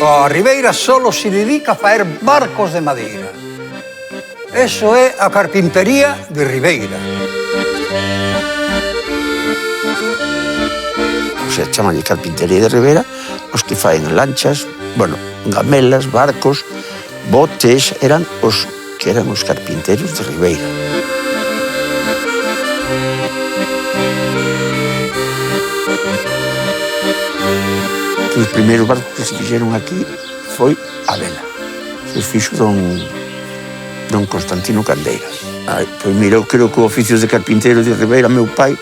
A Ribeira solo se dedica a faer barcos de madeira. Eso é a carpintería de Ribeira. O sea, chamanlle carpintería de Ribeira os que faen lanchas, bueno, gamelas, barcos, botes, eran os que eran os carpinteiros de Ribeira. Os primeiros barcos que se fixeron aquí foi a vela. Se fixo don Constantino Candeira. Pois mira, eu creo que o oficio de carpinteiro de Ribeira, meu pai,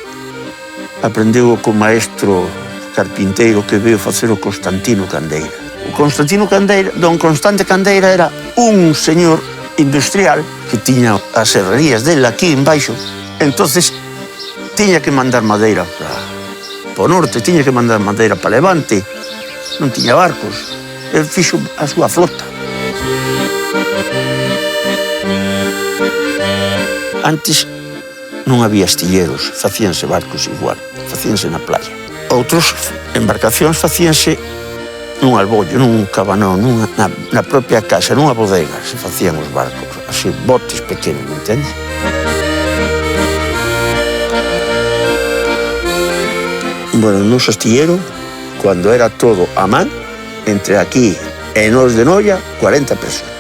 aprendeu co maestro carpinteiro que veio facer o Constantino Candeira. O Constantino Candeira, don Constante Candeira, era un señor industrial que tiña as serrerías dele aquí embaixo. Entonces, tiña que mandar madeira para o norte, tiña que mandar madeira para Levante, non tiña barcos, el fixo a súa flota. Antes non había astilleros, facíanse barcos igual, facíanse na playa. Outros embarcacións facíanse nun albollo, nun cabanón, na propia casa, nunha bodega, se facían os barcos, así, botes pequenos, me entendes? Bueno, no astillero, cuando era todo a man, entre aquí e Nos de Noia, 40 personas.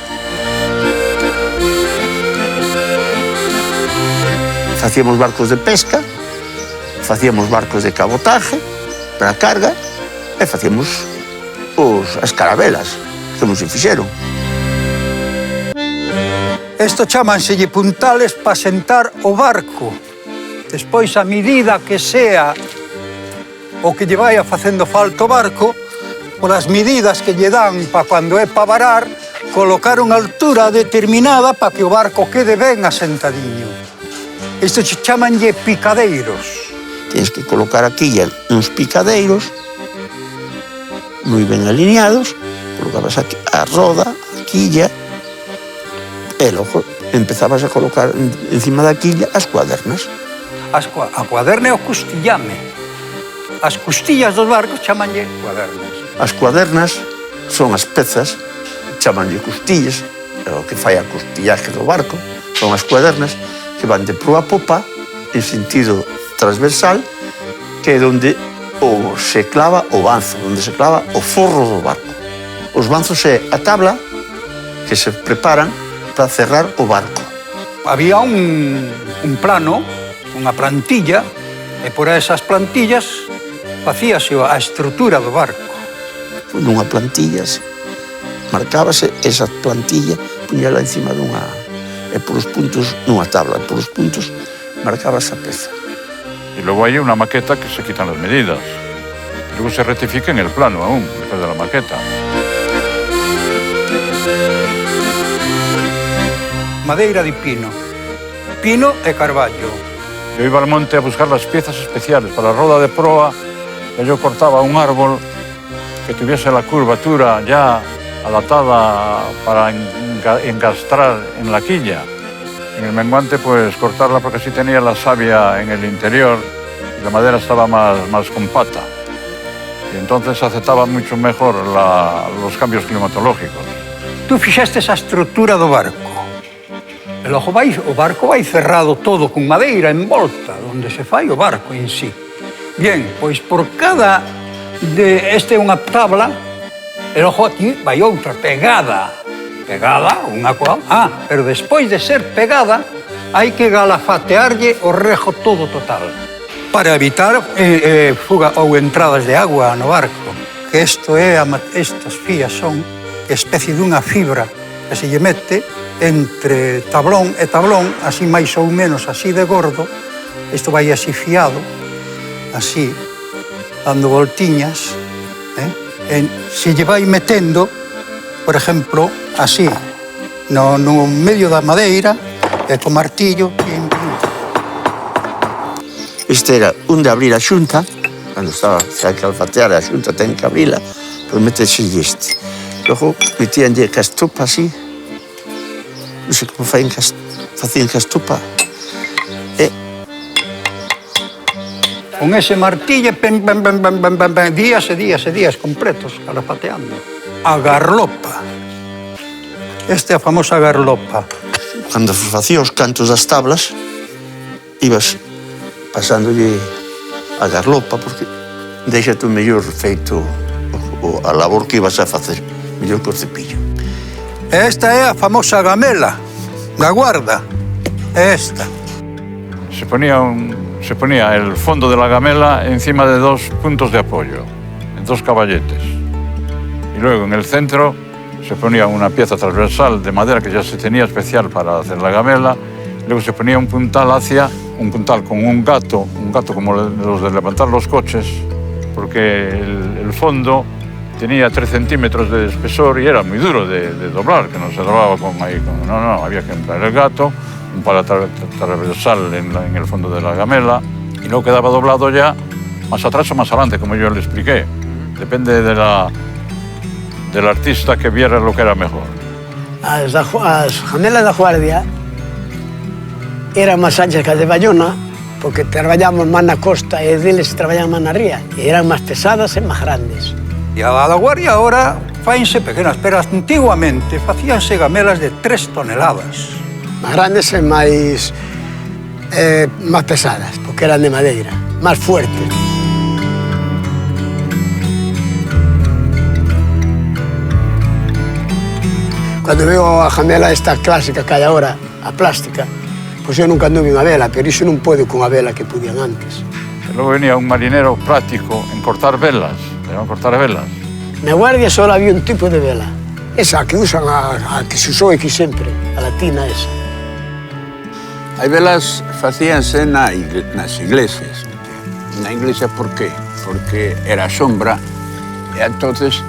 Facíamos barcos de pesca, facíamos barcos de cabotaje para carga e facíamos as carabelas, como se fixeron. Isto chámanselle puntales para sentar o barco. Despois, a medida que sea o que lle vai facendo falta o barco, polas medidas que lle dan para cando é para varar, colocar unha altura determinada para que o barco quede ben asentadiño. Isto se chamanlle picadeiros. Tens que colocar a quilla uns picadeiros moi ben alineados, colocabas a roda, a quilla, e logo empezabas a colocar encima da quilla as cuadernas. A cuaderna é o costillame. As costillas dos barcos chamanlle cuadernas. As cuadernas son as pezas, chamanlle costillas, o que fai a costillaje do barco, son as cuadernas que van de proa a popa en sentido transversal, que é onde se clava o banzo, onde se clava o forro do barco. O Os banzos é a tabla que se preparan para cerrar o barco. Había un plano, unha plantilla, e por esas plantillas facíase a estrutura do barco. Nunha plantilla, marcábase esa plantilla, puñala encima dunha... e polos puntos, nunha tabla, e polos puntos marcábase a peza. Y luego hay una maqueta que se quitan las medidas. Luego se rectifica en el plano aún, después de la maqueta. Madeira de pino. Pino e carballo. Yo iba al monte a buscar las piezas especiales para la roda de proa, que yo cortaba un árbol que tuviese la curvatura ya adaptada para encastrar en la quilla. En el menguante, pues cortarla porque sí tenía la savia en el interior y la madera estaba más compacta. Y entonces aceptaba mucho mejor los cambios climatológicos. Tú fixeste esa estrutura do barco. E logo o barco vai cerrado todo con madeira en volta, onde se fai o barco en sí. Bien, pois por cada... Este é unha tabla, e logo aquí vai outra pegada. Pegada, unha coa... pero despois de ser pegada, hai que galafatearlle o rejo todo total. Para evitar fuga ou entradas de agua no barco. Que estas fías son especie dunha fibra que se lle mete entre tablón e tablón, así máis ou menos así de gordo. Isto vai así fiado, así, dando voltiñas. Se lle vai metendo, por exemplo, así, no medio da madeira, e co martillo. Este era un de abrir a xunta, cando estaba, se hai que alfatear a xunta, ten que abrila, pois metese este. Logo metíanlle ca estopa así, non sei como facían ca estopa. Con ese martillo, días e días e días completos, calafateando. A garlopa. Esta é a famosa garlopa. Cando facía os cantos das tablas, ibas pasándolle a garlopa, porque deixate o mellor feito a labor que ibas a facer, mellor que o cepillo. Esta é a famosa gamela, da guarda. Esta. Se ponía el fondo de la gamela encima de dos puntos de apoyo, en dos caballetes. Y luego en el centro se ponía una pieza transversal de madera que ya se tenía especial para hacer la gamela. Luego se ponía un puntal con un gato como los de levantar los coches, porque el fondo tenía 3 centímetros de espesor y era muy duro de doblar, que no se doblaba no, había que emplear el gato, un pala transversal en el fondo de la gamela, y luego quedaba doblado ya más atrás o más adelante, como yo le expliqué. Depende del artista que viera lo que era mejor. As gamelas da Guardia eran máis anchas que as de Bayona, porque traballamos máis na costa e deles traballaban máis na ría, e eran máis pesadas e máis grandes. E a da Guardia ahora fainse pequenas, pero antiguamente facíanse gamelas de 3 toneladas. Máis grandes e máis pesadas, porque eran de madeira, máis fuertes. Cando veo a gamela esta clásica que hai agora, a plástica, pois eu nunca anduve unha vela, pero iso non podo cunha vela que podían antes. Luego venía un marinero práctico en cortar velas. Na Guardia só había un tipo de vela. Esa que usan, a que se usou aquí sempre, a latina esa. As velas facíanse nas iglesias. Na iglesia, por qué? Porque era sombra e entonces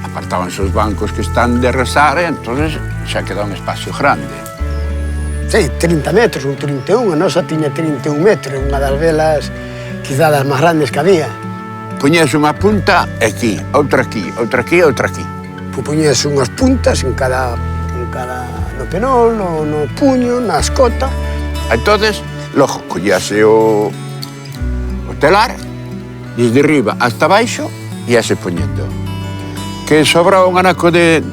apartábanse os bancos que están de rezar e entonces xa queda un espacio grande. Sí, 30 metros ou 31, a nosa tiña 31 metros, unha das velas quizá das máis grandes que había. Poñías unha punta aquí, outra aquí, outra aquí, outra aquí. Poñías unhas puntas en cada no penol, no puño, na escota. Entonces, logo, collíase o telar, desde arriba hasta baixo, e se poñendo. Que sobraba un anaco de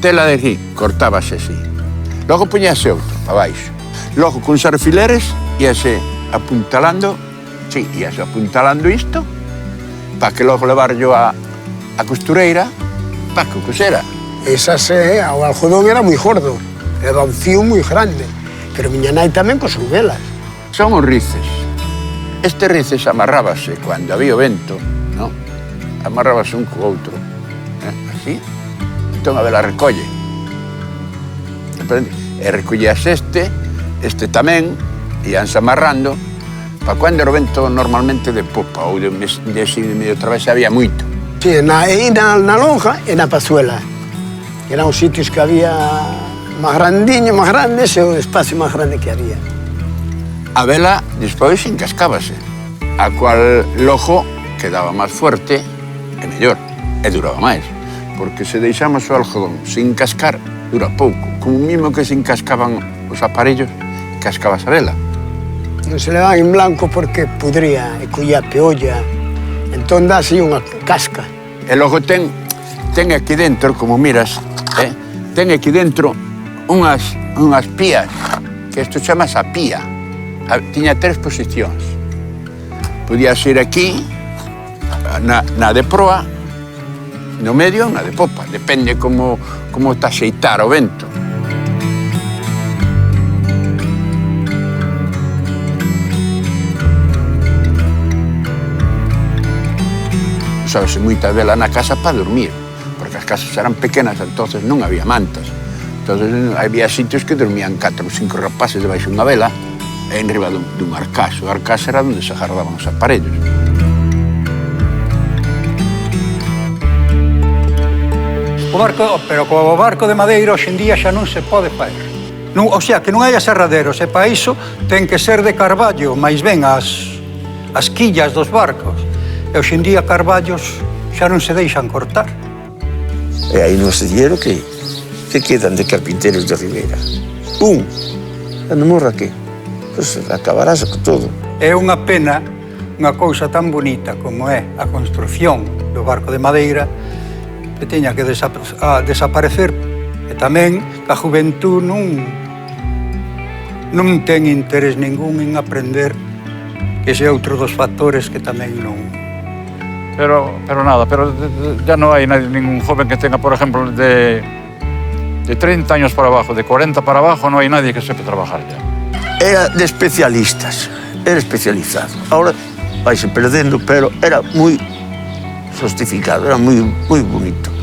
tela de aquí, cortábase así. Logo poñíase outro, para baixo. Logo, con alfileres, íase apuntalando, isto, para que logo levarlo a costureira Paco, que era? Esas, o algodón era moi gordo, era un fío moi grande, pero miña nai tamén cosou velas. Son os rices. Este rices amarrábase cando había o vento, non? Amarrábase un co outro, así. Entón a vela recolle. E recollías este tamén, íanse amarrando, para cando era o vento normalmente de popa ou de medio través había moito. Sí, na lonja e na pazuela. Eran os sitios que había máis grandes e o espacio máis grande que había. A vela despois encascábase, a cual logo quedaba máis fuerte e mellor, e duraba máis, porque se deixamos o algodón sin cascar, dura pouco. Como mismo que se encascaban os aparellos, cascabas a vela. Non se levaban en blanco porque pudría e collía peolla, entón dase unha casca. E logo ten aquí dentro, como miras, ten aquí dentro unhas pías, que isto chamas a pía. Tiña 3 posicións. Podías ir aquí, na de proa, no medio, na de popa. Depende como te axeitar o vento. Usabase moita vela na casa para dormir, porque as casas eran pequenas, entonces non había mantas. Entonces había sitios que dormían 4 ou 5 rapaces debaixo dunha vela e enriba dun arcás. O arcás era onde se agardaban os aparellos. Pero co barco de madeira hoxe en día xa non se pode faer. O sea, que non hai aserraderos, e para iso ten que ser de carballo, máis ben as quillas dos barcos. E hoxe en día carballos xa non se deixan cortar. E aí no astillero que quedan de carpinteros de Ribeira? Cando morra que? Pois acabarás con todo. É unha pena, unha cousa tan bonita como é a construción do barco de madeira, que teña que desaparecer. E tamén que a juventud non ten interés ningún en aprender, que ese é outro dos factores que tamén non... Pero ya no hay ningún joven que tenga, por ejemplo, de 30 años para abajo, de 40 para abajo, no hay nadie que sepa trabajar ya. Era de especialistas, era especializado. Ahora vaise perdendo, pero era moi sostificado, era moi bonito.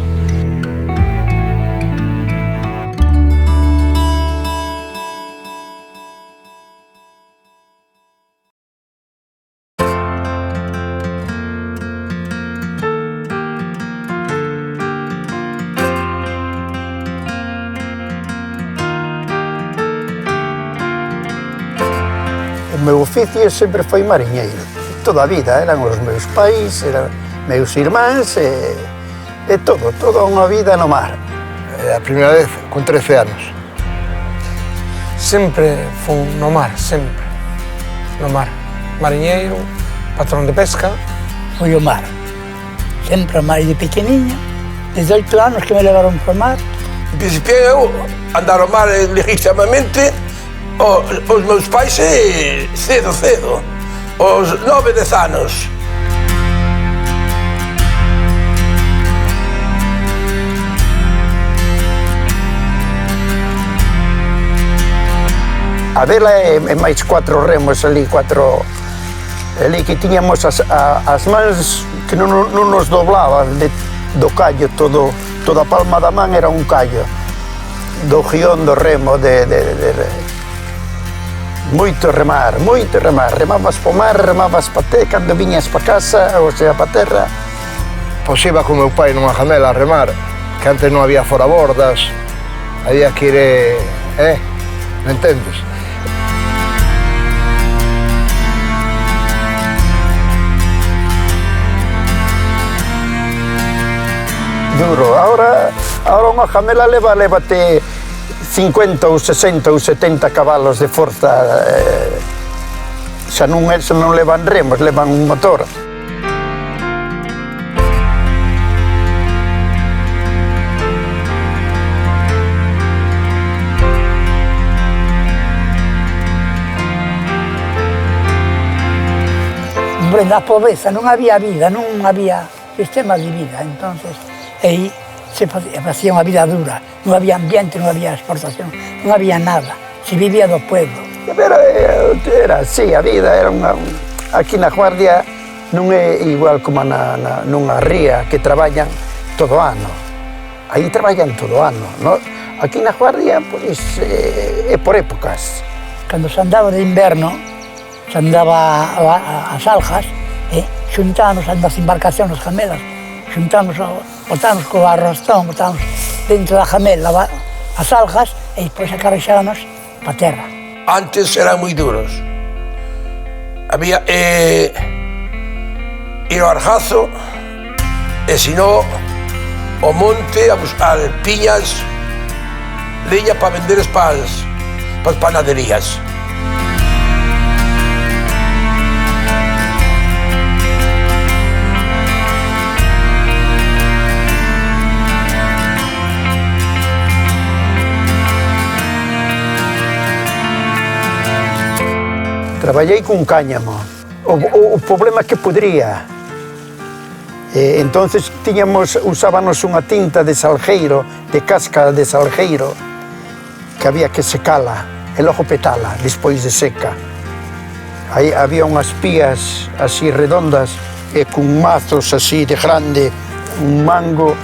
O meu oficio sempre foi mariñeiro. Toda a vida, eran os meus pais, eran meus irmáns e toda unha vida no mar. A primeira vez, con 13 anos. Sempre fun no mar, sempre. No mar. Mariñeiro, patrón de pesca. Foi o mar. Sempre o mar de pequeniño. 18 anos que me levaron para o mar. Principiei eu andar ao mar legítimamente. Os meus pais cedo, os 9, 10 anos. A vela é máis 4 remos ali, ali que tiñamos as mans que non nos doblaban do callo, toda a palma da man era un callo, do guión do remo, moito remar, remabas po mar, remabas pa té, cando viñas pa casa, ou sea, pa terra. Pois iba con meu pai nunha jamela a remar, que antes non había forabordas, había que ir, me entendes? Duro, ahora unha jamela lévate 50 ou 60 ou 70 cabalos de forza, xa non levan remos, levan un motor. Hombre, na pobreza non había vida, non había sistema de vida, entonces aí se facía unha vida dura, non había ambiente, non había exportación, non había nada, se vivía do pueblo. Pero era así, a vida era unha... Aquí na Guardia non é igual como nunha ría que traballan todo ano. Aí traballan todo ano, non? Aquí na Guardia, pois, é por épocas. Cando se andaba de inverno, se andaba as aljas, xuntános nas embarcacións, nas jamelas, xuntános, botános co arrastón, botános dentro da jamela as algas e depois acarrexábamos pa terra. Antes eran moi duros. Había ir ao Arjazo e senón ao monte a buscar piñas, leña para vender para as panaderías. Traballei cun cáñamo, o problema que podría. Entonces usábamos unha tinta de salgueiro, de casca de salgueiro, que había que secala e logo petala despois de seca. Aí había unhas pías así redondas e cun mazos así de grande, un mango,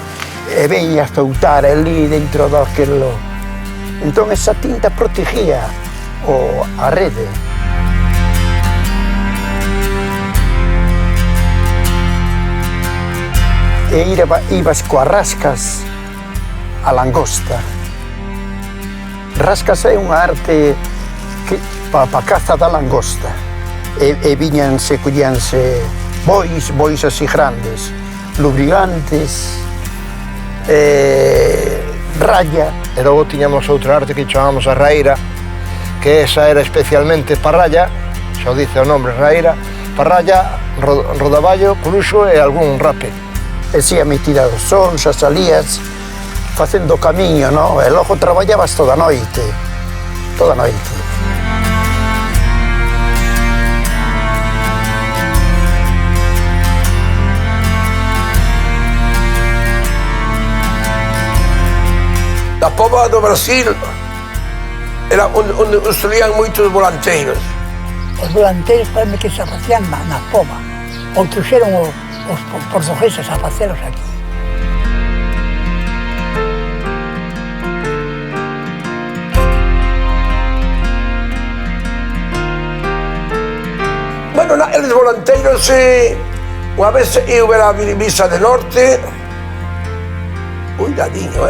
e veña a zoutar ali dentro daquelo. Entón esa tinta protegía a rede. E ibas coas rascas a langosta. Rascas é unha arte para caza da langosta. E collíanse bois así grandes, lubrigantes, raya. E logo tiñamos outra arte que chamábamos a raíra, que esa era especialmente para raya, xa o dice o nombre, raíra, para raya, rodaballo, coruxo e algún rape. E si a metida dos sons, as salías, facendo camiño, non? E logo traballabas toda a noite, toda a noite. Na Pova do Brasil era onde construían moitos volanteiros. Os volanteiros parece que se facían na Pova, ou trouxeron os portugueses a facelos aquí. Bueno, eles volanteiros, unha vez eu era a misa de norte, cuidadiño,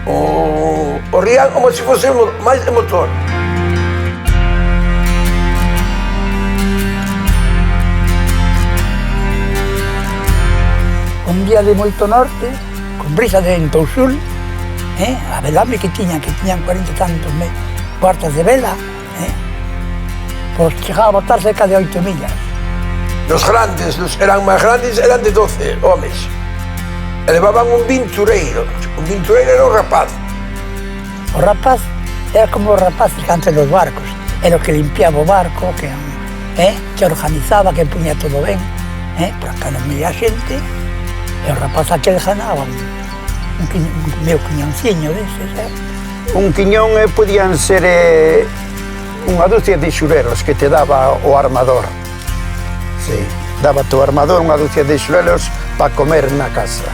o rían como se fose máis de motor. Un día de moito norte, con brisa de vento ao sul, a velame que tiñan 40 e tantos cuartas de vela, pois chegaba a botar cerca de 8 millas. Los grandes, eran máis grandes, eran de 12 homes. E levaban un vintureiro. Un vintureiro era un rapaz. O rapaz era como os rapaces que antes dos barcos. Era o que limpiaba o barco, que organizaba, que puña todo ben, para que non mira a xente. E o rapaz aquel ganaba un meu quiñonciño deses, Un quiñón podían ser unha dúcia de xurelos que te daba o armador. Sí, daba o armador unha dúcia de xurelos para comer na casa.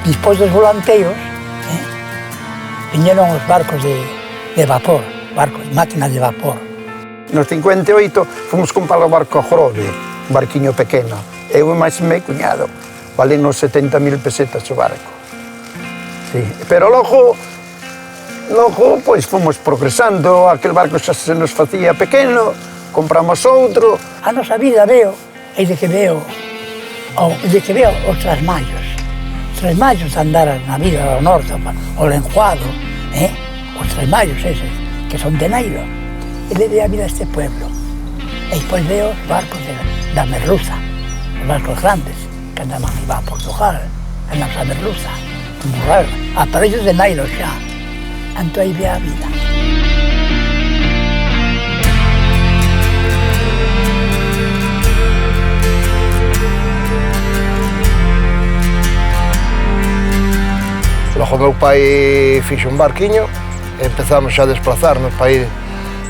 Despois dos volanteiros, viñeron os barcos de vapor, máquinas de vapor. Nos 58 fomos comprar o barco Jorobe, un barquiño pequeno. Eu e máis meu cuñado, valenos 70.000 pesetas o barco. Sí. Pero logo, pois, fomos progresando, aquel barco xa se nos facía pequeno, compramos outro. A nosa vida veo os trasmallos. Trasmallos de andar na vida do norte, o lenguado, os trasmallos eses, que son de Nairo. E le dei a vida a este pueblo. E depois veo os barcos da Merluza, os barcos grandes, que andaban a Portugal, andaban a Merluza. aparellos de nylon xa. Entón aí ve a vida. Logo meu pai fixo un barquiño e empezamos a desplazarnos para ir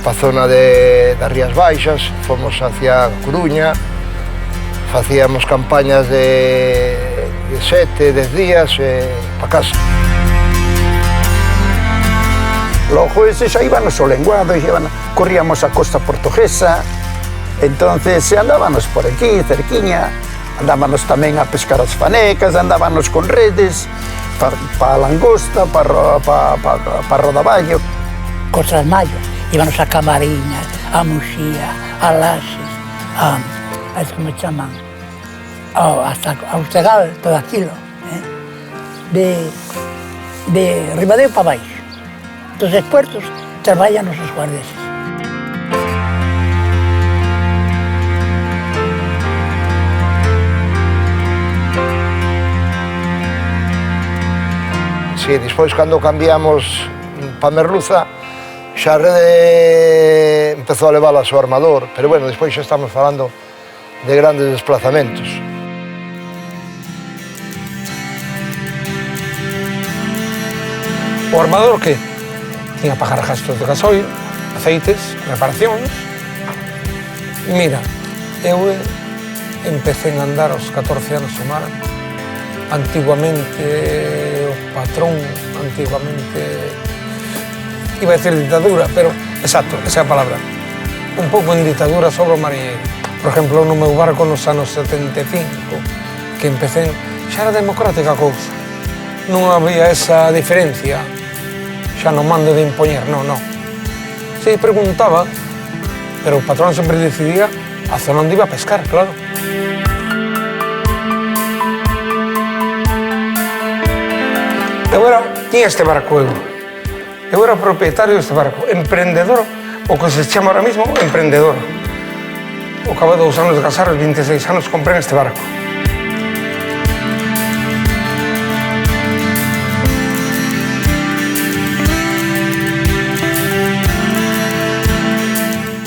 para a zona das Rías Baixas, fomos hacia Coruña, facíamos campañas de 7, 10 días para casa. Logo ese xa íbamos ao lenguado, corríamos a costa portuguesa, entonces andábamos por aquí, cerquiña, andábamos tamén a pescar as fanecas, andábamos con redes, para a langosta, para rodaballo. Cosas mayos, íbamos a Camariñas, a Muxía, a Laxes, a como chaman, hasta a Ustegal, todo aquilo, de Ribadeo para baixo. Dos puertos traballan os guardeses. Sí, despois, cando cambiamos para Merluza, xa a rede empezou a levar a seu armador, pero bueno, despois xa estamos falando de grandes desplazamentos. O armador que tiña que pagar gastos de gasoil, aceites, reparacións. Mira, eu empecé a andar aos 14 anos o mar. Antiguamente o patrón, iba a decir dictadura, pero exacto, esa é a palabra. Un pouco en dictadura sobre o mariñeiro. Por exemplo, no meu barco nos anos 75, que empecé, xa era democrática a cousa. Non había esa diferencia, xa non mando de impoñer, non. Se preguntaba, pero o patrón sempre decidía a zona onde iba a pescar, claro. Tiña este barco eu era propietario deste barco, emprendedor, o que se chama ahora mismo emprendedor. Ao cabo de 2 anos de casar, aos 26 anos, compré este barco.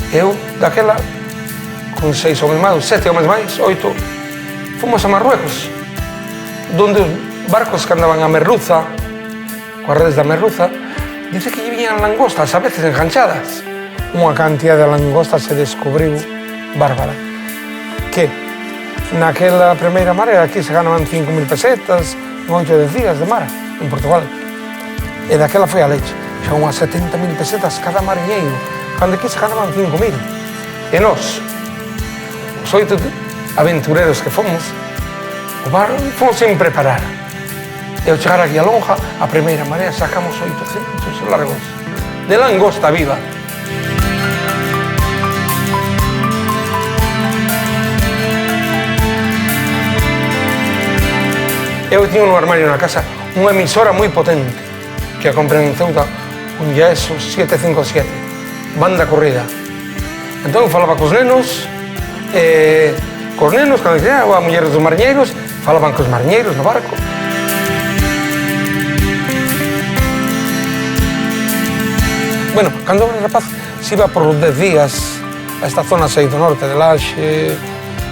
Eu, daquela, con 6 homens máis, 7 homens máis, 8, fomos a Marruecos, donde os barcos que andaban a Merluza, coas redes da Merluza, dice que lle viñan langostas, a veces enganchadas. Unha cantidad de langostas se descubriu bárbara. Que naquela primeira marea aquí se ganaban 5.000 pesetas, 8 días de mar, en Portugal. E daquela foi a leche. Xa unhas 70.000 pesetas cada mariñeiro, cando aquí se ganaban 5.000. E nós, os 8 aventureros que fomos, o bar fomos sin preparar. E ao chegar aquí a lonja, a primeira marea, sacamos 800 largos de langosta viva. Eu tiño no armario na casa unha emisora moi potente que a comprei en Ceuta, un Yaeso 757, banda corrida. Entón falaba cos nenos, cando dicía, a mulleres dos mariñeiros, falaban cos mariñeiros no barco. Bueno, cando era rapaz, se iba por 10 días a esta zona 6 do norte de Laxe,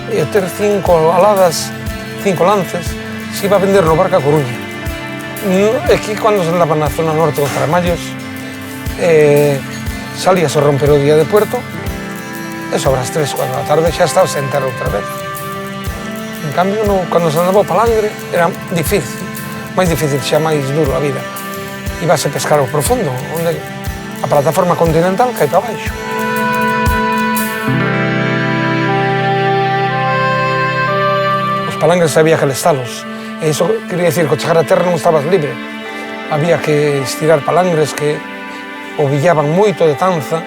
e ter 5 aladas, 5 lances, se iba a vender no barco a Coruña. Aquí, cando se andaba na zona norte dos Tramallos, salías a romper o día de puerto, e sobre as 3, 4 da tarde xa estabas a entrar outra vez. En cambio, cando se andaba o palangre, era difícil, máis difícil, xa máis duro a vida. Ibas a pescar ao profundo, onde a plataforma continental cae para baixo. Os palangres había que lestalos. E iso quería dicir que ao chegar a terra non estabas libre. Había que estirar palangres que o villaban moito de tanza.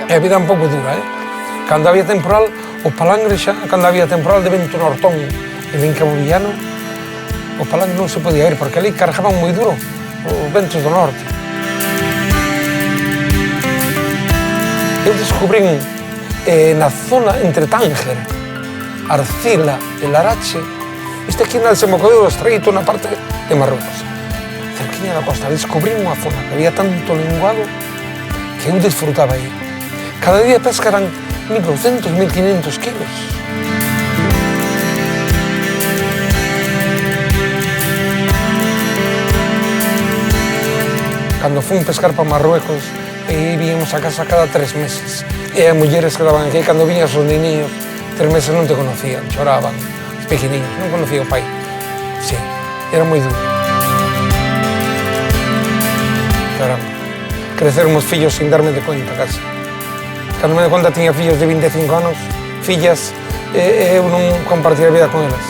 E a vida un pouco dura, Cando había temporal, os palangres xa, cando había temporal de vento nortón e de Cabo Villano, os palangres non se podía ir, porque ali cargaban moi duro os ventos do norte. Eu descubrín na zona entre Tánger, Arcila e Larache Este aquí na desembocadura do Estreito, na parte de Marruecos. Cerquiña da costa, descubrí unha zona que había tanto linguado que eu disfrutaba aí. Cada día de pesca eran 1.200, 1.500 kilos. Cando fui pescar para Marruecos, víamos a casa cada 3 meses. E as mulleres que daban aquí, cando viñas os niños, 3 meses non te conocían, choraban, os pequeninos, non conocía o pai. Sí, era moi duro. Caramba, creceron os fillos sin darme de conta, casi. Cando me de conta tiña fillos de 25 anos, fillas, e eu non compartía a vida con elas.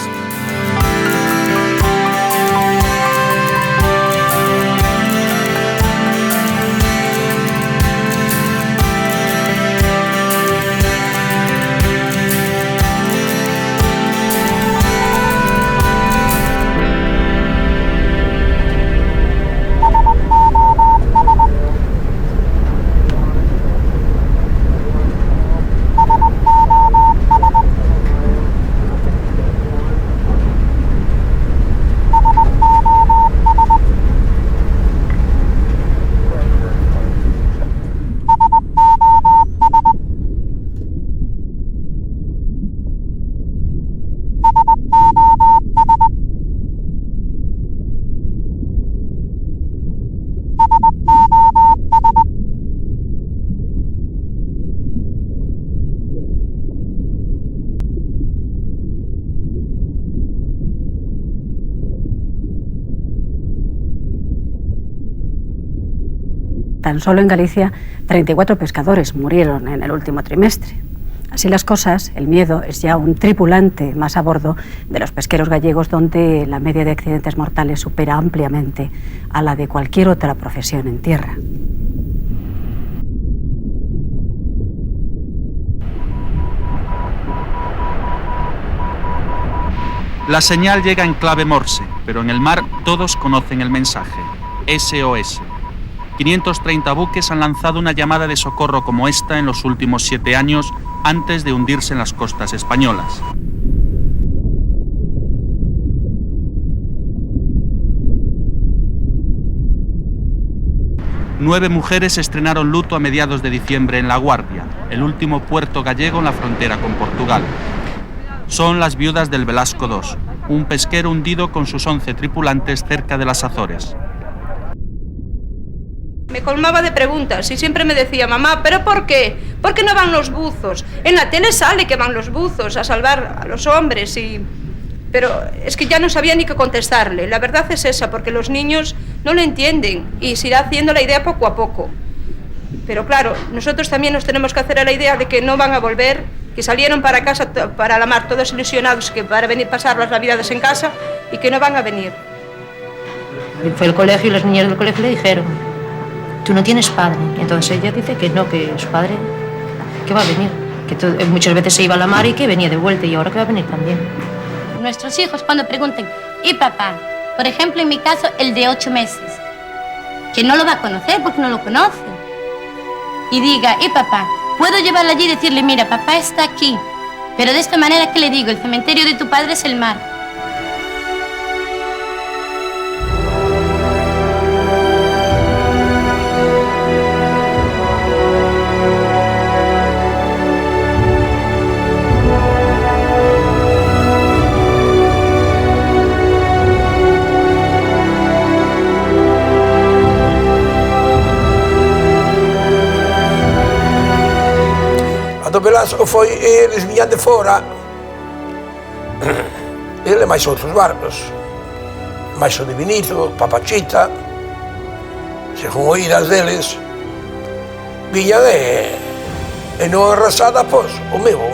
Tan solo en Galicia, 34 pescadores murieron en el último trimestre. Así las cosas, el miedo es ya un tripulante más a bordo de los pesqueros gallegos, donde la media de accidentes mortales supera ampliamente a la de cualquier otra profesión en tierra. La señal llega en clave Morse, pero en el mar todos conocen el mensaje: SOS. 530 buques han lanzado una llamada de socorro como esta en los últimos 7 años antes de hundirse en las costas españolas. Nueve mujeres estrenaron luto a mediados de diciembre en La Guardia, el último puerto gallego en la frontera con Portugal. Son las viudas del Velasco II, un pesquero hundido con sus 11 tripulantes cerca de las Azores. Me colmaba de preguntas y siempre me decía: mamá, ¿pero por qué? ¿Por qué no van los buzos? En la tele sale que van los buzos a salvar a los hombres y... Pero es que ya no sabía ni qué contestarle. La verdad es esa, porque los niños no lo entienden y se irá haciendo la idea poco a poco. Pero claro, nosotros también nos tenemos que hacer a la idea de que no van a volver, que salieron para casa, para la mar, todos ilusionados que para venir a pasar las navidades en casa y que no van a venir. Fue al colegio y los niños del colegio le dijeron: tú no tienes padre. Y entonces ella dice que no, que su padre, que va a venir. Que muchas veces se iba a la mar y que venía de vuelta, y ahora que va a venir también. Nuestros hijos cuando pregunten: ¿y papá? Por ejemplo, en mi caso, el de 8 meses, que no lo va a conocer porque no lo conoce. Y diga: ¿y papá? Puedo llevarlo allí y decirle: mira, papá está aquí, pero de esta manera que le digo, el cementerio de tu padre es el mar. Do Velasco foi, eles viñan de fora, ele máis outros barcos, máis o de Benito, Papachita, según oídas deles, viñan e non arrasada, pois, o mesmo.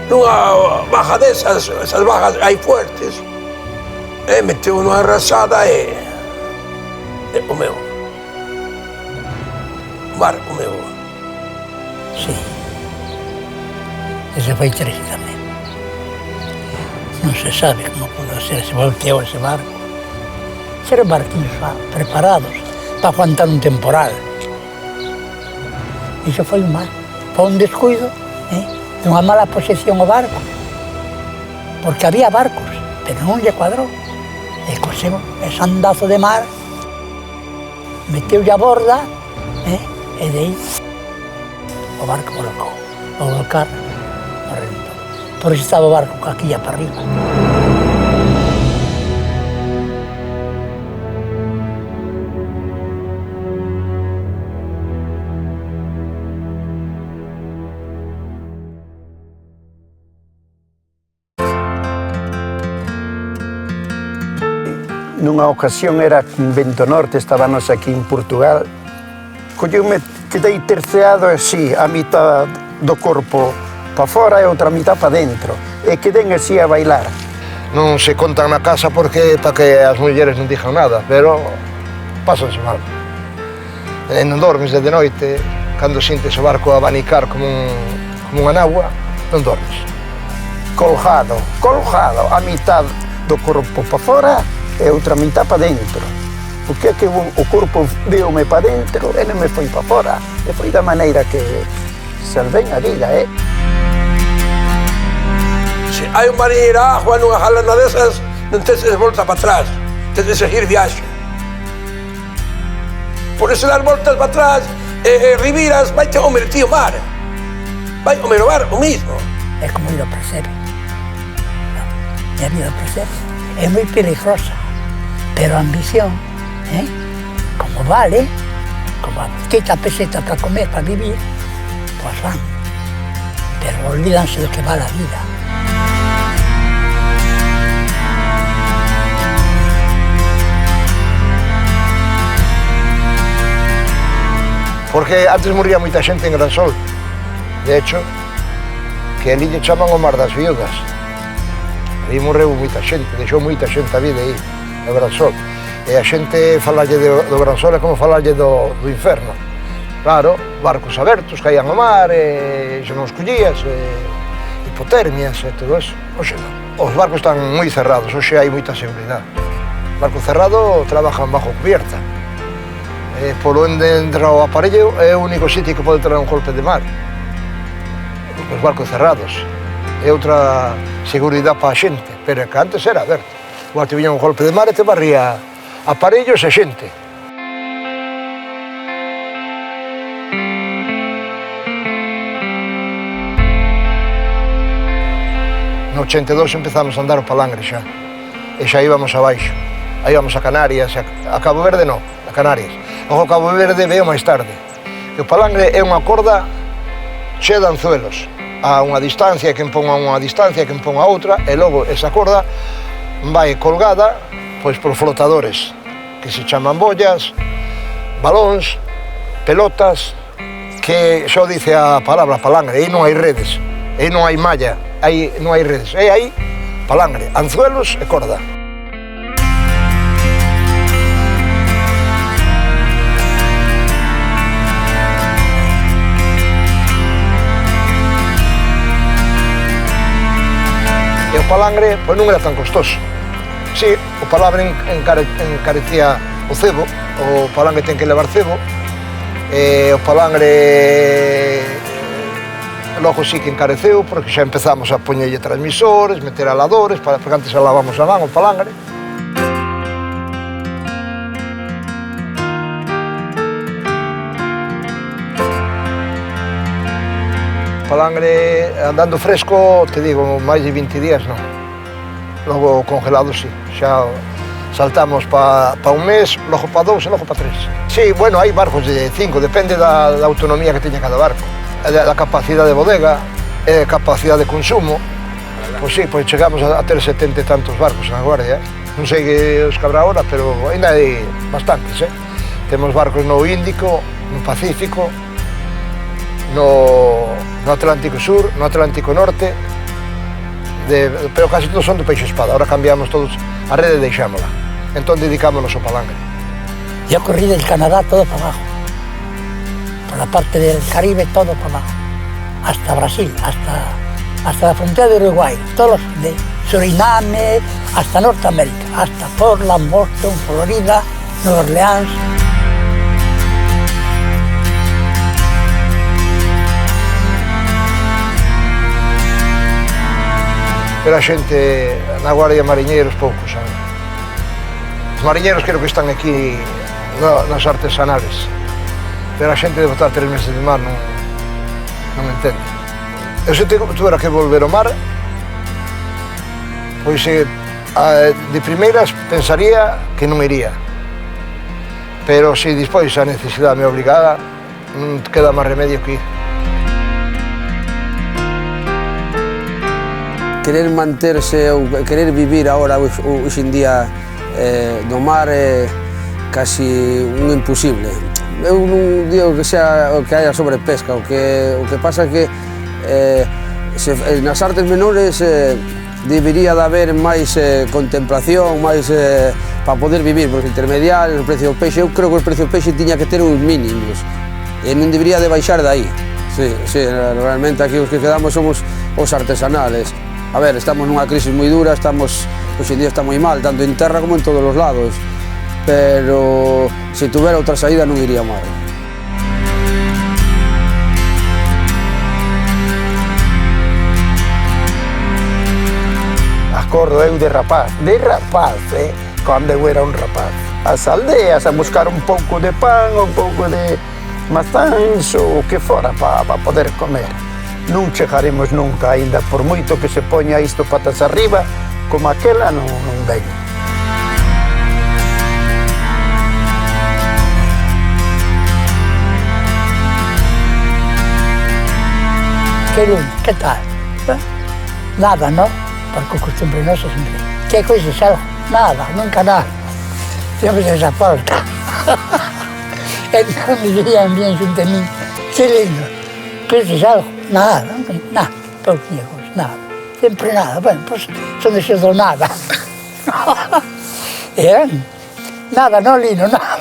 Nunha baja desas, esas bajas hai fuertes, meteu nunha arrasada e o mesmo. O barco, o mesmo. Sí, ese foi triste tamén. Non se sabe como pudo ser, se volteou ese barco. Eran barquinhos preparados para aguantar un temporal. Iso foi un mal, foi un descuido, dunha mala posesión o barco. porque había barcos, pero non lle cuadrou. E cosemos ese andazo de mar, meteulle a borda, e de aí o barco volcou. O volcar, o reventou. Por iso estaba o barco aquí para arriba. Nunha ocasión era con vento norte, estábamos aquí en Portugal. Colleume, quedei terceado así, a mitad do corpo para fora e outra mitad para dentro. E quedei así a bailar. Non se contan na casa porque para que as mulleres non dixan nada, pero pásanse mal. E non dormes de noite, cando sintes o barco abanicar como unha nagua, non dormes. Colgado, a mitad do corpo para fora e outra mitad para dentro. O que é que o corpo deu-me para dentro e non me foi para fora. E foi da maneira que salvei a vida, Se hai un marinheiro a agua nunha jalana desas, non tens de volta para atrás, tens de seguir viaxe. Por eso dar voltas para atrás e riviras, vai te homer tío mar. Vai homer o mar o mismo. É como ir ao presebe. E a vida ao presebe é moi peligrosa, pero a ambición, como vale, como quita peseta para comer, para vivir, pues van. Pero olvídanse do que vale a vida. Porque antes morría moita xente en Gran Sol. De hecho, que ali lle chaman o Mar das Viudas. Aí morreu moita xente, deixou moita xente a vida aí, no Gran Sol. E a xente falarlle do Gran Sol é como falarlle do inferno. Claro, barcos abertos, caían ao mar, e xa non os collías, hipotermias e todo eso. Oxe, non. Os barcos están moi cerrados, oxe hai moita seguridade. O barco cerrado trabajan bajo cubierta. Por onde entra o aparello é o único sitio que pode traer un golpe de mar. Os barcos cerrados. É outra seguridade para a xente, pero que antes era aberto. Igual te viña un golpe de mar e te barría aparellos e xente. No 82 empezamos a andar o palangre xa, e xa íbamos abaixo. Aí íbamos a Canarias, a Cabo Verde non, a Canarias. O Cabo Verde veio máis tarde. O palangre é unha corda chea de anzuelos. A unha distancia, quen pon a unha distancia, quen pon a outra, e logo esa corda vai colgada pois por flotadores, que se chaman bollas, balóns, pelotas, que xo dice a palabra palangre, aí non hai redes, aí non hai malla, aí non hai redes, aí palangre, anzuelos e corda. E o palangre pois non era tan costoso. Sí, o palangre encarecía o cebo, o palangre ten que levar cebo, e o palangre logo sí que encareceu, porque xa empezamos a poñerlle transmisores, meter aladores, porque antes alábamos a man o palangre. Palangre andando fresco, te digo, máis de 20 días non. Logo congelado, sí. Xa saltamos pa un mes, logo pa 2 e logo pa 3. Sí, bueno, hai barcos de 5, depende da autonomía que teña cada barco. Da capacidade de bodega, e capacidade de consumo. Pois sí, pois chegamos a ter 70 e tantos barcos na Guardia. Non sei que os que habrá ahora, pero ainda hai bastantes, Temos barcos no Índico, no Pacífico, no Atlántico Sur, no Atlántico Norte, pero casi todos son do peixe espada. Ahora cambiamos todos a rede e deixámola. Entón dedicámonos ao palangre. Yo corrí del Canadá todo para abajo, por la parte del Caribe todo para abajo, hasta Brasil, hasta la frontera de Uruguay, todos de Suriname hasta Norteamérica, hasta Portland, Boston, Florida, Nueva Orleans. pero a xente na Guardia Mariñeiros poucos, sabe? Os mariñeiros creo que están aquí nas artesanales, pero a xente de botar 3 meses de mar non entende. Eu se tuvera que volver ao mar, pois de primeiras pensaría que non iría, pero se despois a necesidade me obrigada, non queda máis remedio que ir. Querer manterse ou querer vivir agora hoxe en día do mar é casi un imposible. Eu non digo que sea o que haya sobrepesca, o que pasa é que nas artes menores debería de haber máis contemplación, máis para poder vivir, porque intermediarios, o precio do peixe, eu creo que o precio do peixe tiña que ter uns mínimos e non debería de baixar de aí. Sí, realmente aquí os que quedamos somos os artesanales. A ver, estamos nunha crisis moi dura, hoxe en día está moi mal, tanto en terra como en todos os lados, pero se tuvera outra saída non iría mal. Acordo eu de rapaz, cando eu era un rapaz. As aldeas a buscar un pouco de pan, un pouco de mazáns ou o que fora para poder comer. Non chegaremos nunca, aínda por moito que se poña isto patas arriba, como aquela non ven. ¿Qué tal? Nada, ¿no? Porque costumbre no se siempre. ¿Qué cosa es algo? Nada, nunca nada. Siempre se desaporta. Entonces me dirían bien junto a mí, qué lindo. ¿Qué es algo? Nada, nada, todos viejos, nada. Siempre nada. Bueno, pues son de ser nada. Nada, no, Lino, nada.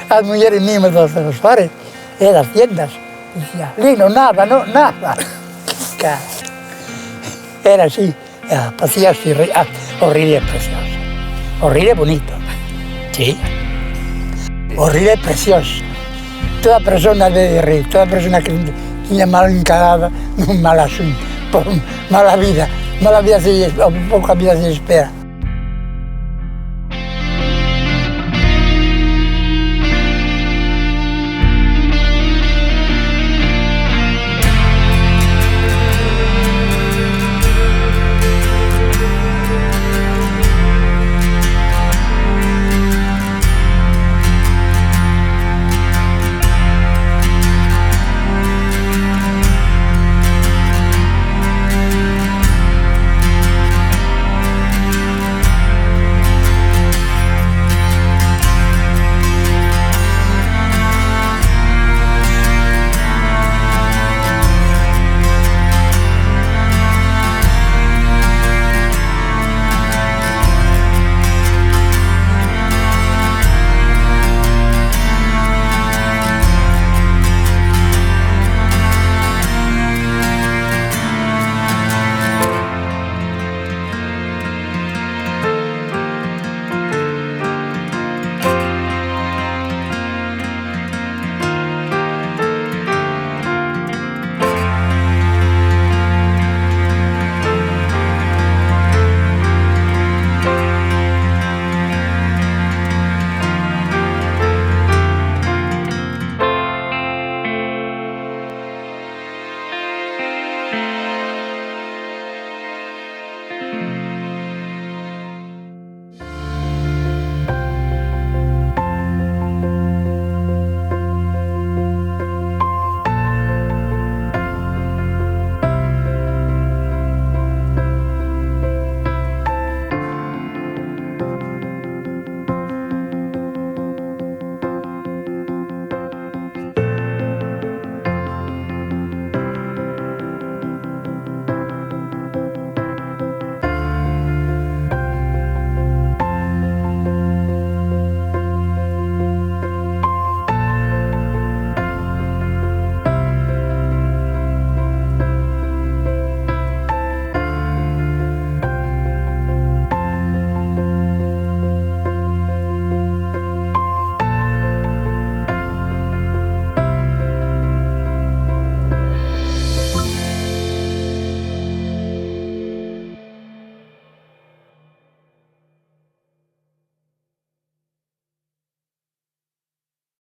Las mujeres mismas de los bares, de las tiendas, decía, Lino, nada, no, nada. Era así, pasía así, horrible, precioso. Horrible, bonito. Sí. Horrible, precioso. Toda persona debe reír, toda persona que tiene mal encarada, un mal asunto, por mala vida se, o poca vida se espera.